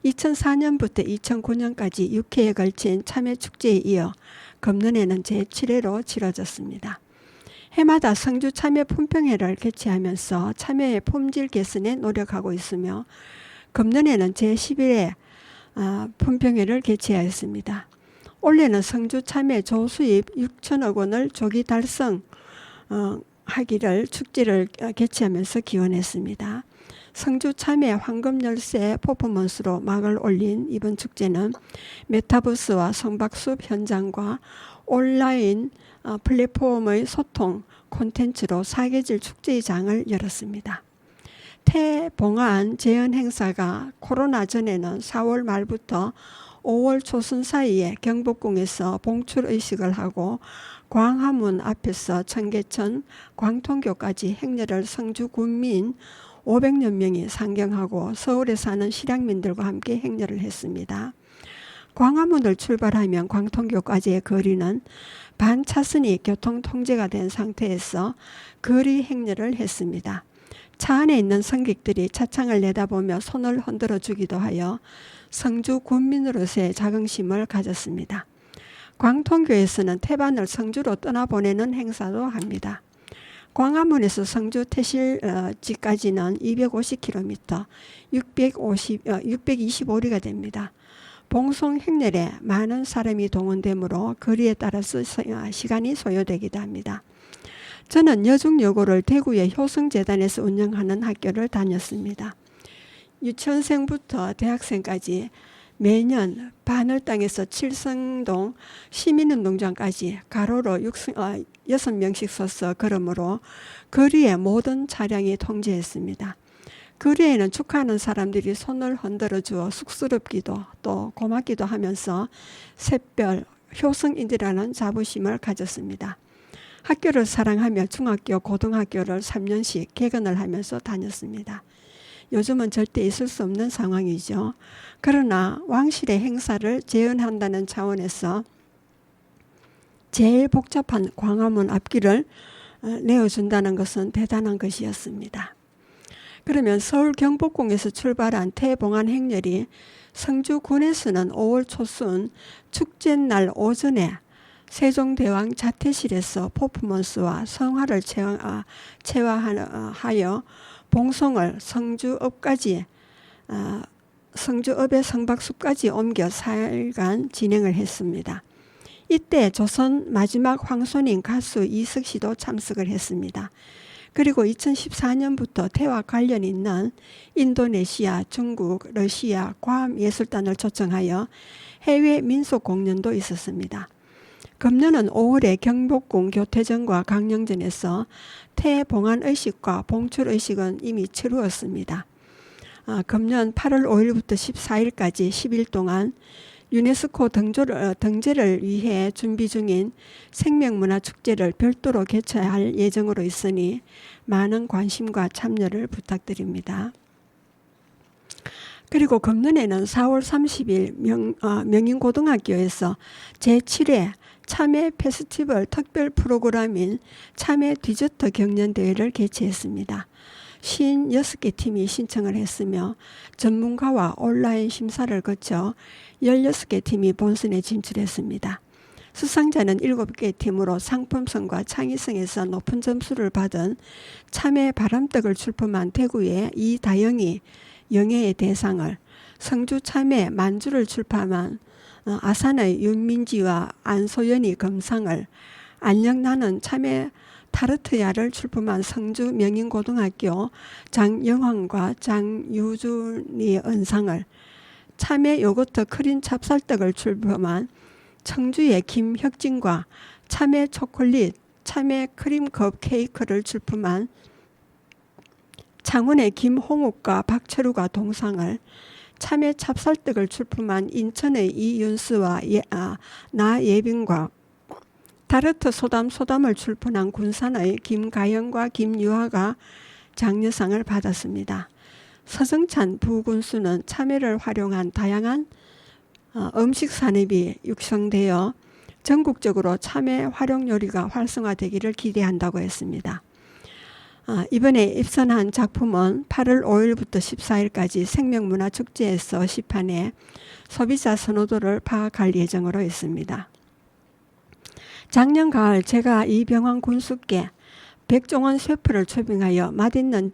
2004년부터 2009년까지 6회에 걸친 참외축제에 이어 금년에는 제7회로 치러졌습니다. 해마다 성주 참외 품평회를 개최하면서 참외의 품질 개선에 노력하고 있으며 금년에는 제11회 품평회를 개최하였습니다. 올해는 성주 참외 조수입 6천억 원을 조기 달성하기를 축제를 개최하면서 기원했습니다. 성주 참외 황금열쇠 퍼포먼스로 막을 올린 이번 축제는 메타버스와 성박숲 현장과 온라인 플랫폼의 소통 콘텐츠로 사계절 축제의 장을 열었습니다. 태봉안 재현 행사가 코로나 전에는 4월 말부터 5월 초순 사이에 경복궁에서 봉출의식을 하고 광화문 앞에서 청계천, 광통교까지 행렬을 성주 군민 500여 명이 상경하고 서울에 사는 실향민들과 함께 행렬을 했습니다. 광화문을 출발하면 광통교까지의 거리는 반차선이 교통 통제가 된 상태에서 거리 행렬을 했습니다. 차 안에 있는 승객들이 차창을 내다보며 손을 흔들어 주기도 하여 성주 군민으로서의 자긍심을 가졌습니다. 광통교에서는 태반을 성주로 떠나보내는 행사도 합니다. 광화문에서 성주 태실지까지는 250km, 625리가 됩니다. 봉송 행렬에 많은 사람이 동원되므로 거리에 따라서 시간이 소요되기도 합니다. 저는 여중여고를 대구의 효성재단에서 운영하는 학교를 다녔습니다. 유치원생부터 대학생까지 매년 바늘땅에서 칠성동 시민운동장까지 가로로 6명씩 서서 걸으므로 거리의 모든 차량이 통제했습니다. 거리에는 축하하는 사람들이 손을 흔들어 주어 쑥스럽기도 또 고맙기도 하면서 샛별 효성인이라는 자부심을 가졌습니다. 학교를 사랑하며 중학교, 고등학교를 3년씩 개근을 하면서 다녔습니다. 요즘은 절대 있을 수 없는 상황이죠. 그러나 왕실의 행사를 재현한다는 차원에서 제일 복잡한 광화문 앞길을 내어준다는 것은 대단한 것이었습니다. 그러면 서울 경복궁에서 출발한 태봉안 행렬이 성주군에서는 5월 초순 축제날 오전에 세종대왕 자퇴실에서 퍼포먼스와 성화를 체화하여 봉송을 성주읍의 성박숲까지 옮겨 4일간 진행을 했습니다. 이때 조선 마지막 황손인 가수 이석씨도 참석을 했습니다. 그리고 2014년부터 태와 관련 있는 인도네시아, 중국, 러시아 과학예술단을 초청하여 해외 민속 공연도 있었습니다. 금년은 5월에 경복궁 교태전과 강령전에서 태봉안의식과 봉출의식은 이미 치루었습니다. 금년 8월 5일부터 14일까지 10일 동안 유네스코 등재를 위해 준비 중인 생명문화축제를 별도로 개최할 예정으로 있으니 많은 관심과 참여를 부탁드립니다. 그리고 금년에는 4월 30일 명인고등학교에서 제7회 참외 페스티벌 특별 프로그램인 참외 디저트 경연대회를 개최했습니다. 56개 팀이 신청을 했으며 전문가와 온라인 심사를 거쳐 16개 팀이 본선에 진출했습니다. 수상자는 7개 팀으로 상품성과 창의성에서 높은 점수를 받은 참외 바람떡을 출품한 대구의 이다영이 영예의 대상을, 성주 참외 만주를 출품한 아산의 윤민지와 안소연이 금상을, 안녕 나는 참외 타르트야를 출품한 성주 명인고등학교 장영환과 장유준이 은상을, 참외 요거트 크림 찹쌀떡을 출품한 청주의 김혁진과 참외 초콜릿, 참외 크림컵 케이크를 출품한 창원의 김홍욱과 박철우가 동상을, 참외 찹쌀떡을 출품한 인천의 이윤수와 나예빈과 타르트 소담을 출품한 군산의 김가영과 김유아가 장려상을 받았습니다. 서정찬 부군수는 참외를 활용한 다양한 음식 산업이 육성되어 전국적으로 참외 활용 요리가 활성화되기를 기대한다고 했습니다. 이번에 입선한 작품은 8월 5일부터 14일까지 생명문화축제에서 시판해 소비자 선호도를 파악할 예정으로 있습니다. 작년 가을 제가 이병환 군수께 백종원 셰프를 초빙하여 맛에는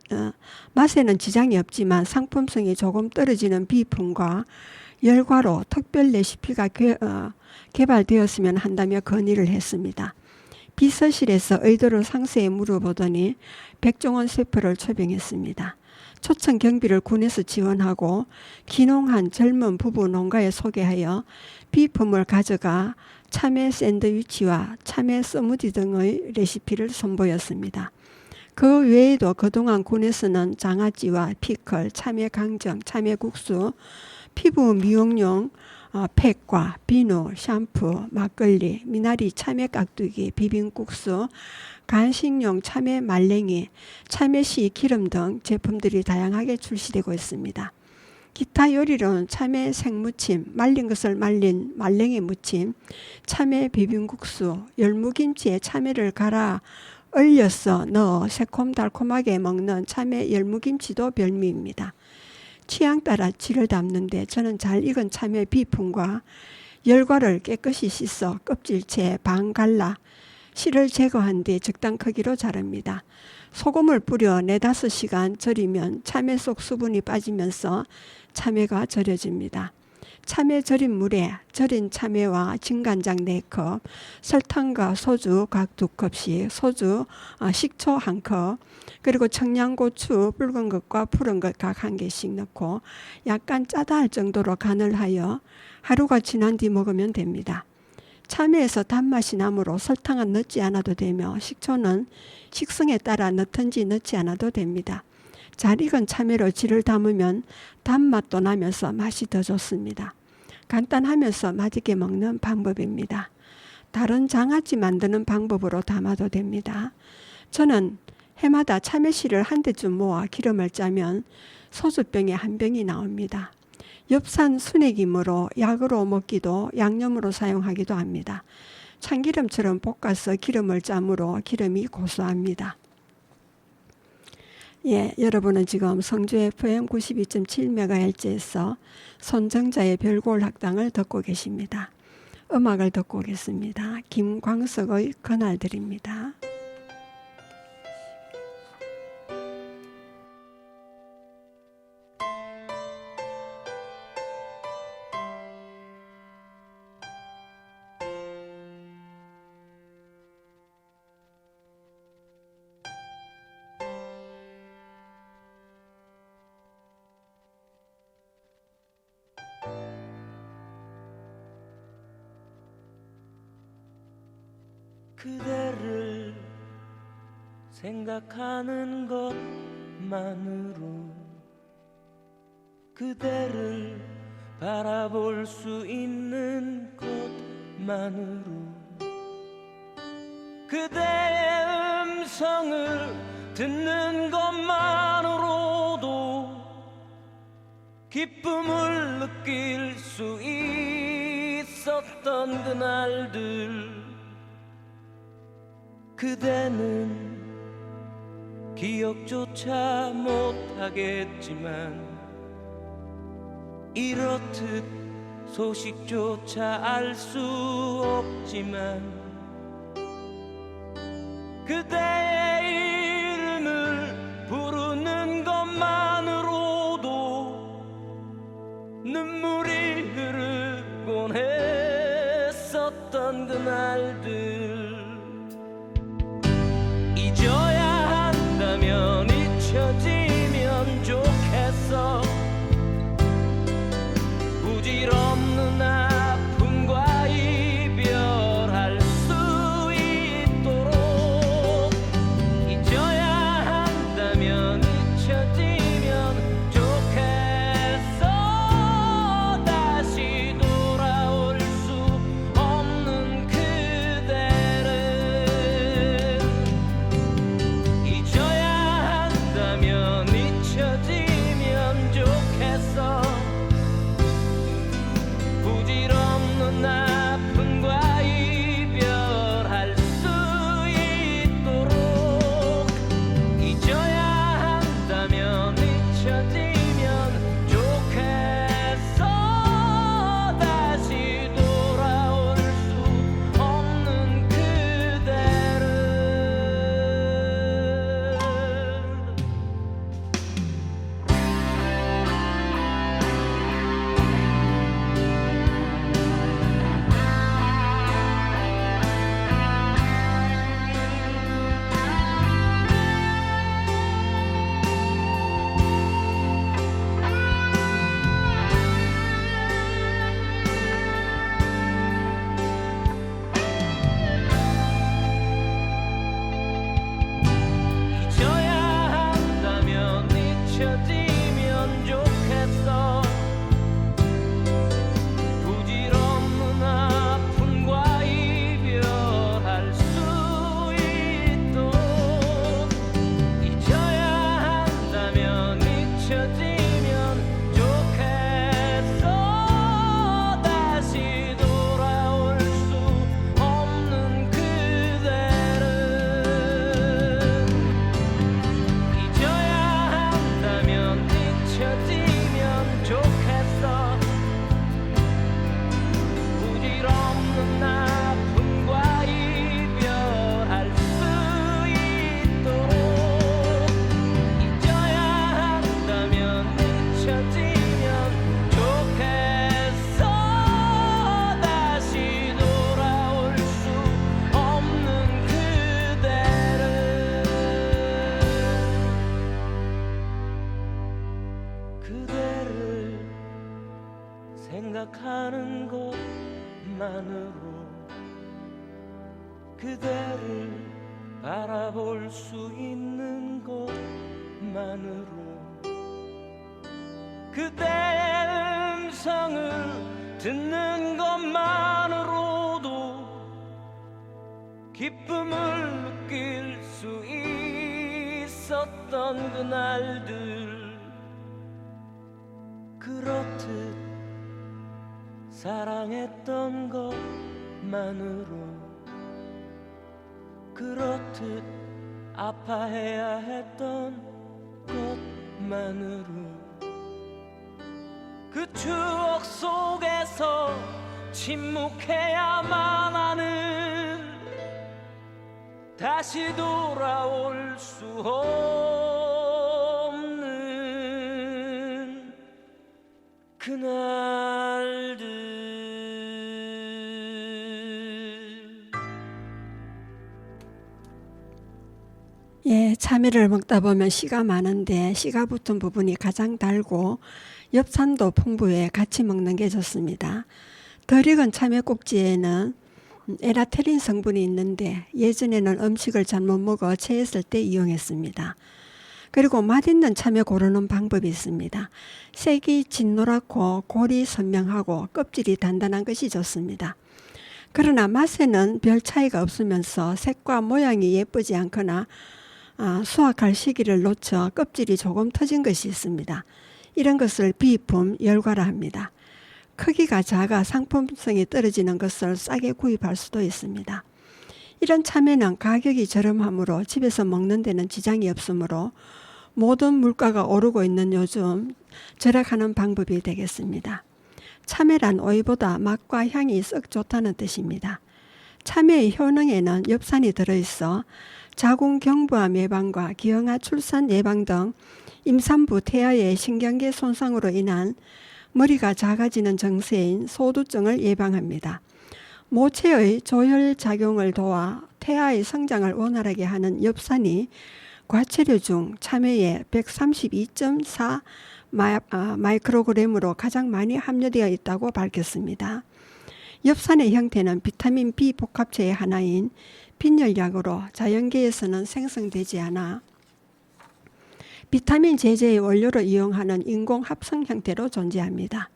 지장이 없지만 상품성이 조금 떨어지는 비품과 열과로 특별 레시피가 개발되었으면 한다며 건의를 했습니다. 비서실에서 의도를 상세히 물어보더니 백종원 셰프를 초빙했습니다. 초청 경비를 군에서 지원하고 귀농한 젊은 부부 농가에 소개하여 비품을 가져가 참외 샌드위치와 참외 스무디 등의 레시피를 선보였습니다. 그 외에도 그동안 군에서는 장아찌와 피클, 참외 강정, 참외 국수, 피부 미용용 팩과 비누, 샴푸, 막걸리, 미나리 참외 깍두기, 비빔국수, 간식용 참외 말랭이, 참외씨 기름 등 제품들이 다양하게 출시되고 있습니다. 기타 요리로는 참외 생무침, 말린 것을 말린 말랭이 무침, 참외 비빔국수, 열무김치에 참외를 갈아 얼려서 넣어 새콤달콤하게 먹는 참외 열무김치도 별미입니다. 취향 따라 질을 담는데 저는 잘 익은 참외 비품과 열과를 깨끗이 씻어 껍질째 반 갈라 씨를 제거한 뒤 적당 크기로 자릅니다. 소금을 뿌려 4-5시간 절이면 참외 속 수분이 빠지면서 참외가 절여집니다. 참외 절인 물에 절인 참외와 진간장 4컵, 설탕과 소주 각 2컵씩, 식초 1컵, 그리고 청양고추 붉은 것과 푸른 것 각 1개씩 넣고 약간 짜다 할 정도로 간을 하여 하루가 지난 뒤 먹으면 됩니다. 참외에서 단맛이 나므로 설탕은 넣지 않아도 되며 식초는 식성에 따라 넣든지 넣지 않아도 됩니다. 잘 익은 참외로 질을 담으면 단맛도 나면서 맛이 더 좋습니다. 간단하면서 맛있게 먹는 방법입니다. 다른 장아찌 만드는 방법으로 담아도 됩니다. 저는 해마다 참외씨를 한 대쯤 모아 기름을 짜면 소주병에 한 병이 나옵니다. 엽산 순액이므로 약으로 먹기도 양념으로 사용하기도 합니다. 참기름처럼 볶아서 기름을 짜므로 기름이 고소합니다. 여러분은 지금 성주 FM 92.7MHz에서 손정자의 별골 학당을 듣고 계십니다. 음악을 듣고 오겠습니다. 김광석의 그날들입니다. 그대를 생각하는 것만으로 그대를 바라볼 수 있는 것만으로 그대의 음성을 듣는 것만으로도 기쁨을 느낄 수 있었던 그날들 그대는 기억조차 못하겠지만 이렇듯 소식조차 알 수 없지만 그대의 이름을 부르는 것만으로도 눈물이 흐르곤 했었던 그날들 잊어야 한다면 잊혀지면 좋겠어 부질없는 아픔과 이별할 수 있도록 잊어야 한다면 잊혀지면 좋겠어 다시 돌아올 수 없는 그대를 잊어야 한다면 잊혀지면 좋겠어 부질없는 아픔과 이별할 수 있도록 잊어야 한다면 잊혀지면 좋겠어 다시 돌아올 수 없는 그대를 잊어야 한다면 잊혀지면 좋겠어 부질없는 아픔과 이별할 수 있도록 잊어야 한다면 잊혀지면 좋겠어 다시 돌아올 수 없는 그대를 잊어야 한다면 잊혀지면 좋겠어 부질없는 아픔과 이별할 수 있도록 잊어야 한다면 잊혀지면 좋겠어 다시 돌아올 수 없는 그대를 그대를 생각하는 것만으로 그대를 바라볼 수 있는 것만으로 그대의 음성을 듣는 것만으로도 기쁨을 느낄 수 있었던 그날들 그렇듯 사랑했던 것만으로 그렇듯 아파해야 했던 것만으로 그 추억 속에서 침묵해야만 하는 다시 돌아올 수 없는 그날들 예, 참외를 먹다 보면 씨가 많은데 씨가 붙은 부분이 가장 달고 엽산도 풍부해 같이 먹는 게 좋습니다. 덜 익은 참외 꼭지에는 에라테린 성분이 있는데 예전에는 음식을 잘못 먹어 체했을 때 이용했습니다. 그리고 맛있는 참외 고르는 방법이 있습니다. 색이 진노랗고 골이 선명하고 껍질이 단단한 것이 좋습니다. 그러나 맛에는 별 차이가 없으면서 색과 모양이 예쁘지 않거나 수확할 시기를 놓쳐 껍질이 조금 터진 것이 있습니다. 이런 것을 비품 열과라 합니다. 크기가 작아 상품성이 떨어지는 것을 싸게 구입할 수도 있습니다. 이런 참외는 가격이 저렴하므로 집에서 먹는 데는 지장이 없으므로 모든 물가가 오르고 있는 요즘 절약하는 방법이 되겠습니다. 참외란 오이보다 맛과 향이 썩 좋다는 뜻입니다. 참외의 효능에는 엽산이 들어있어 자궁경부암 예방과 기형아 출산 예방 등 임산부 태아의 신경계 손상으로 인한 머리가 작아지는 증세인 소두증을 예방합니다. 모체의 조혈 작용을 도와 태아의 성장을 원활하게 하는 엽산이 과체류 중 참외에 132.4 마이크로그램으로 가장 많이 함유되어 있다고 밝혔습니다. 엽산의 형태는 비타민 B 복합체의 하나인 빈혈약으로 자연계에서는 생성되지 않아 비타민 제제의 원료로 이용하는 인공 합성 형태로 존재합니다.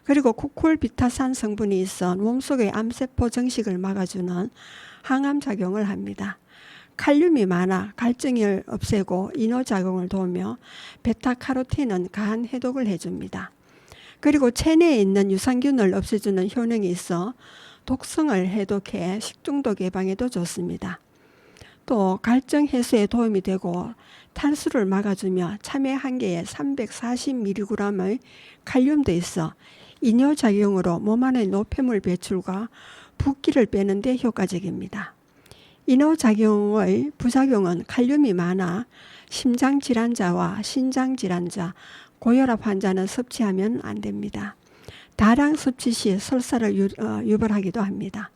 그리고 쿠쿨비타산 성분이 있어 몸속의 암세포 증식을 막아주는 항암 작용을 합니다. 칼륨이 많아 갈증을 없애고 이노작용을 도우며 베타카로틴은 간 해독을 해줍니다. 그리고 체내에 있는 유산균을 없애주는 효능이 있어 독성을 해독해 식중독 예방에도 좋습니다. 또 갈증 해소에 도움이 되고 탈수를 막아주며 참외 한 개에 340mg의 칼륨도 있어 이뇨작용으로 몸 안의 노폐물 배출과 붓기를 빼는 데 효과적입니다. 이뇨작용의 부작용은 칼륨이 많아 심장질환자와 신장질환자, 고혈압 환자는 섭취하면 안 됩니다. 다량 섭취 시 설사를 유발하기도 합니다.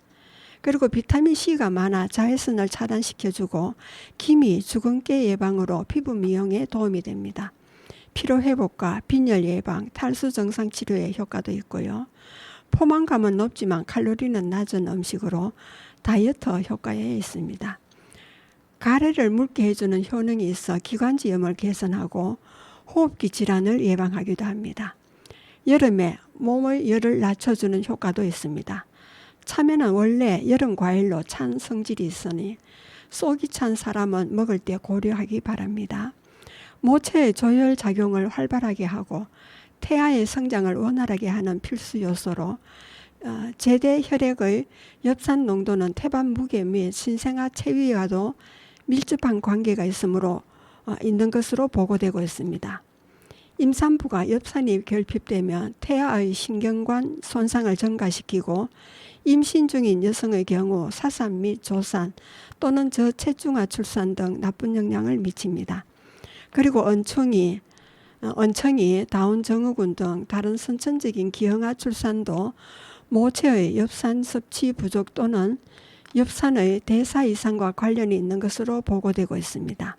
그리고 비타민C가 많아 자외선을 차단시켜주고 기미, 주근깨 예방으로 피부 미용에 도움이 됩니다. 피로회복과 빈혈 예방, 탈수 증상 치료에 효과도 있고요. 포만감은 높지만 칼로리는 낮은 음식으로 다이어트 효과에 있습니다. 가래를 묽게 해주는 효능이 있어 기관지염을 개선하고 호흡기 질환을 예방하기도 합니다. 여름에 몸의 열을 낮춰주는 효과도 있습니다. 참외는 원래 여름 과일로 찬 성질이 있으니 속이 찬 사람은 먹을 때 고려하기 바랍니다. 모체의 조혈 작용을 활발하게 하고 태아의 성장을 원활하게 하는 필수 요소로 제대 혈액의 엽산 농도는 태반 무게 및 신생아 체위와도 밀접한 관계가 있는 것으로 보고되고 있습니다. 임산부가 엽산이 결핍되면 태아의 신경관 손상을 증가시키고 임신 중인 여성의 경우 사산 및 조산 또는 저체중아 출산 등 나쁜 영향을 미칩니다. 그리고 언청이, 다운 증후군 등 다른 선천적인 기형아 출산도 모체의 엽산 섭취 부족 또는 엽산의 대사 이상과 관련이 있는 것으로 보고되고 있습니다.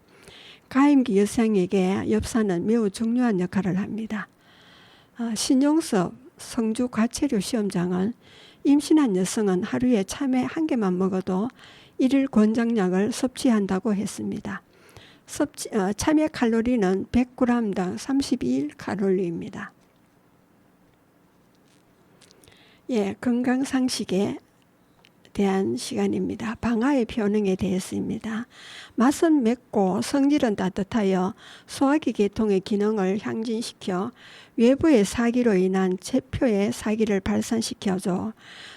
가임기 여성에게 엽산은 매우 중요한 역할을 합니다. 신용섭 성주 과체류 시험장은 임신한 여성은 하루에 참외 한 개만 먹어도 1일 권장량을 섭취한다고 했습니다. 참외 칼로리는 100g당 31칼로리입니다. 건강상식에 대한 시간입니다. 방아의 효능에 대해서입니다. 맛은 맵고 성질은 따뜻하여 소화기 계통의 기능을 향진시켜 외부의 사기로 인한 체표의 사기를 발산시켜줘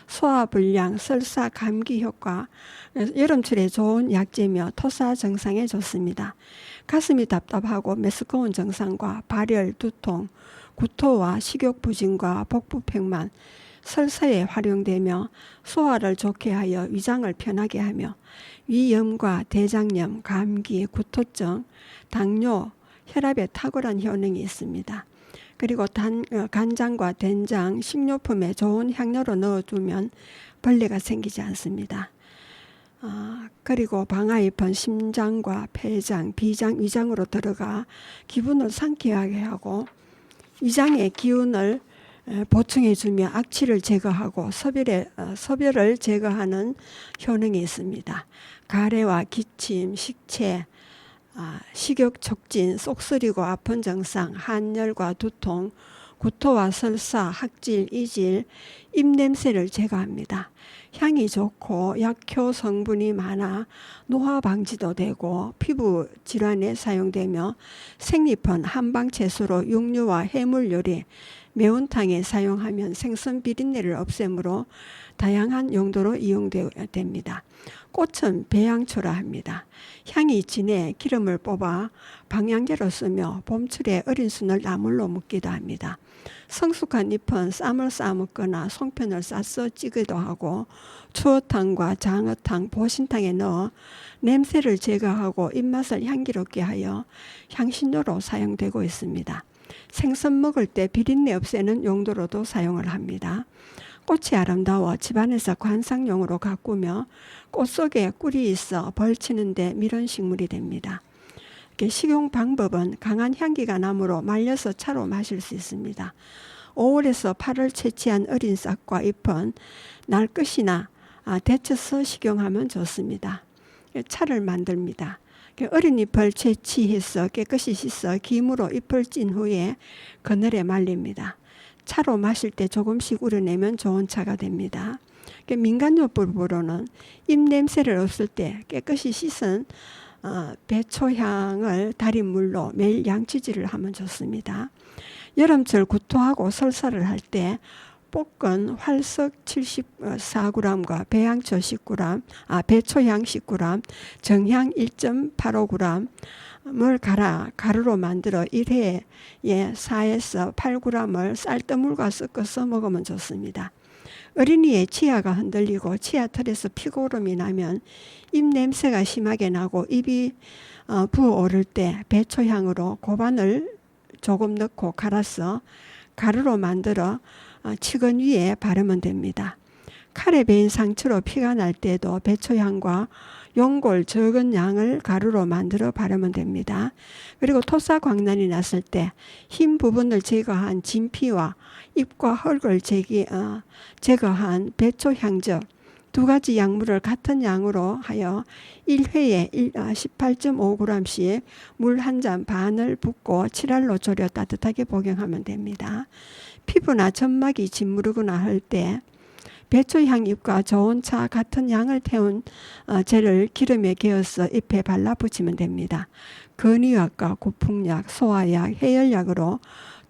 소화불량, 설사, 감기 효과, 여름철에 좋은 약재며 토사 증상에 좋습니다. 가슴이 답답하고 메스꺼운 증상과 발열, 두통, 구토와 식욕부진과 복부팽만, 설사에 활용되며 소화를 좋게 하여 위장을 편하게 하며 위염과 대장염, 감기, 구토증, 당뇨, 혈압에 탁월한 효능이 있습니다. 그리고 간장과 된장, 식료품에 좋은 향료로 넣어주면 벌레가 생기지 않습니다. 그리고 방아잎은 심장과 폐장, 비장, 위장으로 들어가 기분을 상쾌하게 하고 위장의 기운을 보충해주며 악취를 제거하고 섭열을 제거하는 효능이 있습니다. 가래와 기침, 식체, 식욕 촉진, 속 쓰리고 아픈 증상, 한열과 두통, 구토와 설사, 학질, 이질, 입냄새를 제거합니다. 향이 좋고 약효 성분이 많아 노화 방지도 되고 피부 질환에 사용되며 생리편, 한방 채소로 육류와 해물 요리, 매운탕에 사용하면 생선 비린내를 없애므로 다양한 용도로 이용됩니다. 꽃은 배양초라 합니다. 향이 진해 기름을 뽑아 방향제로 쓰며 봄철에 어린 순을 나물로 먹기도 합니다. 성숙한 잎은 쌈을 싸 먹거나 송편을 싸서 찌기도 하고 추어탕과 장어탕, 보신탕에 넣어 냄새를 제거하고 입맛을 향기롭게 하여 향신료로 사용되고 있습니다. 생선 먹을 때 비린내 없애는 용도로도 사용을 합니다. 꽃이 아름다워 집안에서 관상용으로 가꾸며 꽃 속에 꿀이 있어 벌치는데 미론식물이 됩니다. 식용 방법은 강한 향기가 나므로 말려서 차로 마실 수 있습니다. 5월에서 8월 채취한 어린 싹과 잎은 날것이나 데쳐서 식용하면 좋습니다. 차를 만듭니다. 어린 잎을 채취해서 깨끗이 씻어 김으로 잎을 찐 후에 그늘에 말립니다. 차로 마실 때 조금씩 우려내면 좋은 차가 됩니다. 민간요법으로는 입냄새를 없앨 때 깨끗이 씻은 배초향을 달인 물로 매일 양치질을 하면 좋습니다. 여름철 구토하고 설사를 할 때 볶은 활석 74g과 배양초 10g, 배초향 10g, 정향 1.85g을 가루로 만들어 1회에 4에서 8g을 쌀뜨물과 섞어서 먹으면 좋습니다. 어린이의 치아가 흔들리고 치아털에서 피고름이 나면 입 냄새가 심하게 나고 입이 부어오를 때 배초향으로 고반을 조금 넣고 갈아서 가루로 만들어 치근 위에 바르면 됩니다. 칼에 베인 상처로 피가 날 때도 배초향과 용골 적은 양을 가루로 만들어 바르면 됩니다. 그리고 토사광난이 났을 때 흰 부분을 제거한 진피와 잎과 흙을 제거한 배초향즙 2가지 약물을 같은 양으로 하여 1회에 18.5g씩 물 1잔 반을 붓고 칠할로 졸여 따뜻하게 복용하면 됩니다. 피부나 점막이 짓무르거나 할 때 배초향잎과 좋은 차 같은 양을 태운 젤을 기름에 개어서 잎에 발라붙이면 됩니다. 근위약과 고풍약, 소화약, 해열약으로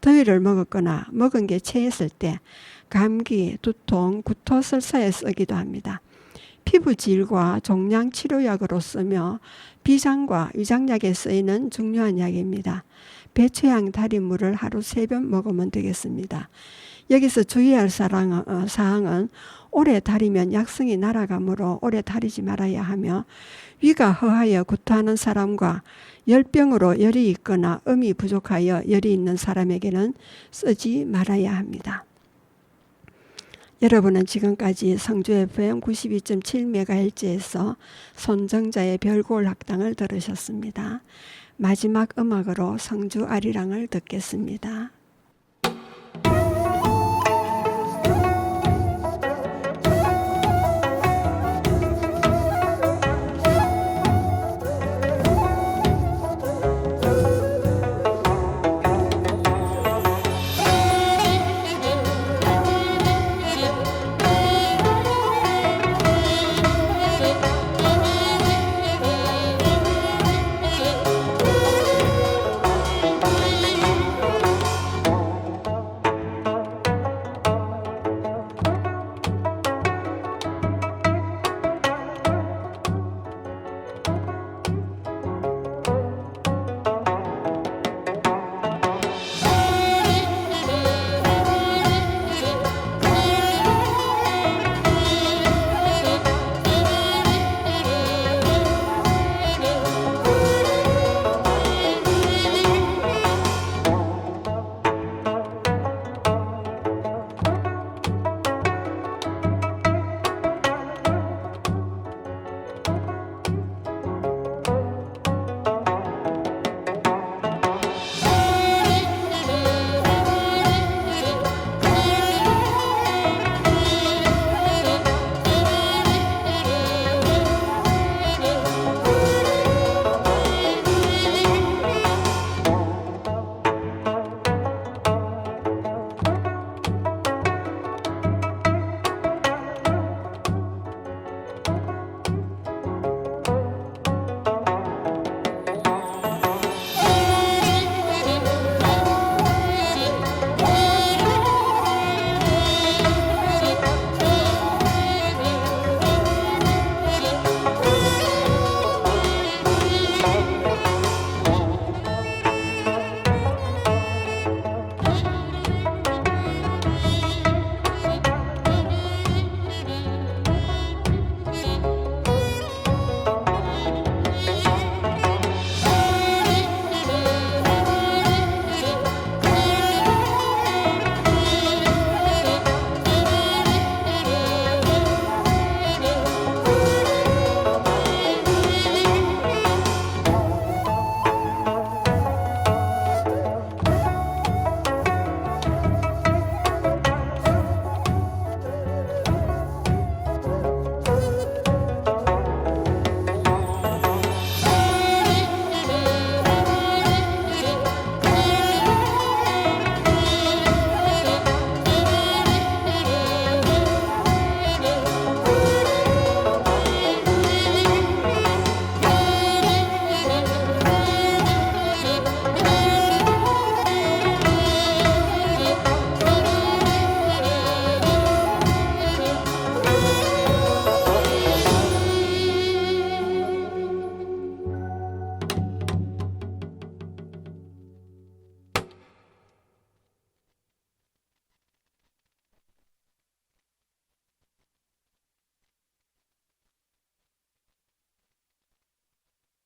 더위를 먹었거나 먹은 게 체했을 때 감기, 두통, 구토, 설사에 쓰기도 합니다. 피부질과 종양 치료약으로 쓰며 비장과 위장약에 쓰이는 중요한 약입니다. 배초향 달인물을 하루 3번 먹으면 되겠습니다. 여기서 주의할 사항은 오래 달이면 약성이 날아가므로 오래 달이지 말아야 하며 위가 허하여 구토하는 사람과 열병으로 열이 있거나 음이 부족하여 열이 있는 사람에게는 쓰지 말아야 합니다. 여러분은 지금까지 성주 FM 92.7MHz에서 손정자의 별골 학당을 들으셨습니다. 마지막 음악으로 성주 아리랑을 듣겠습니다.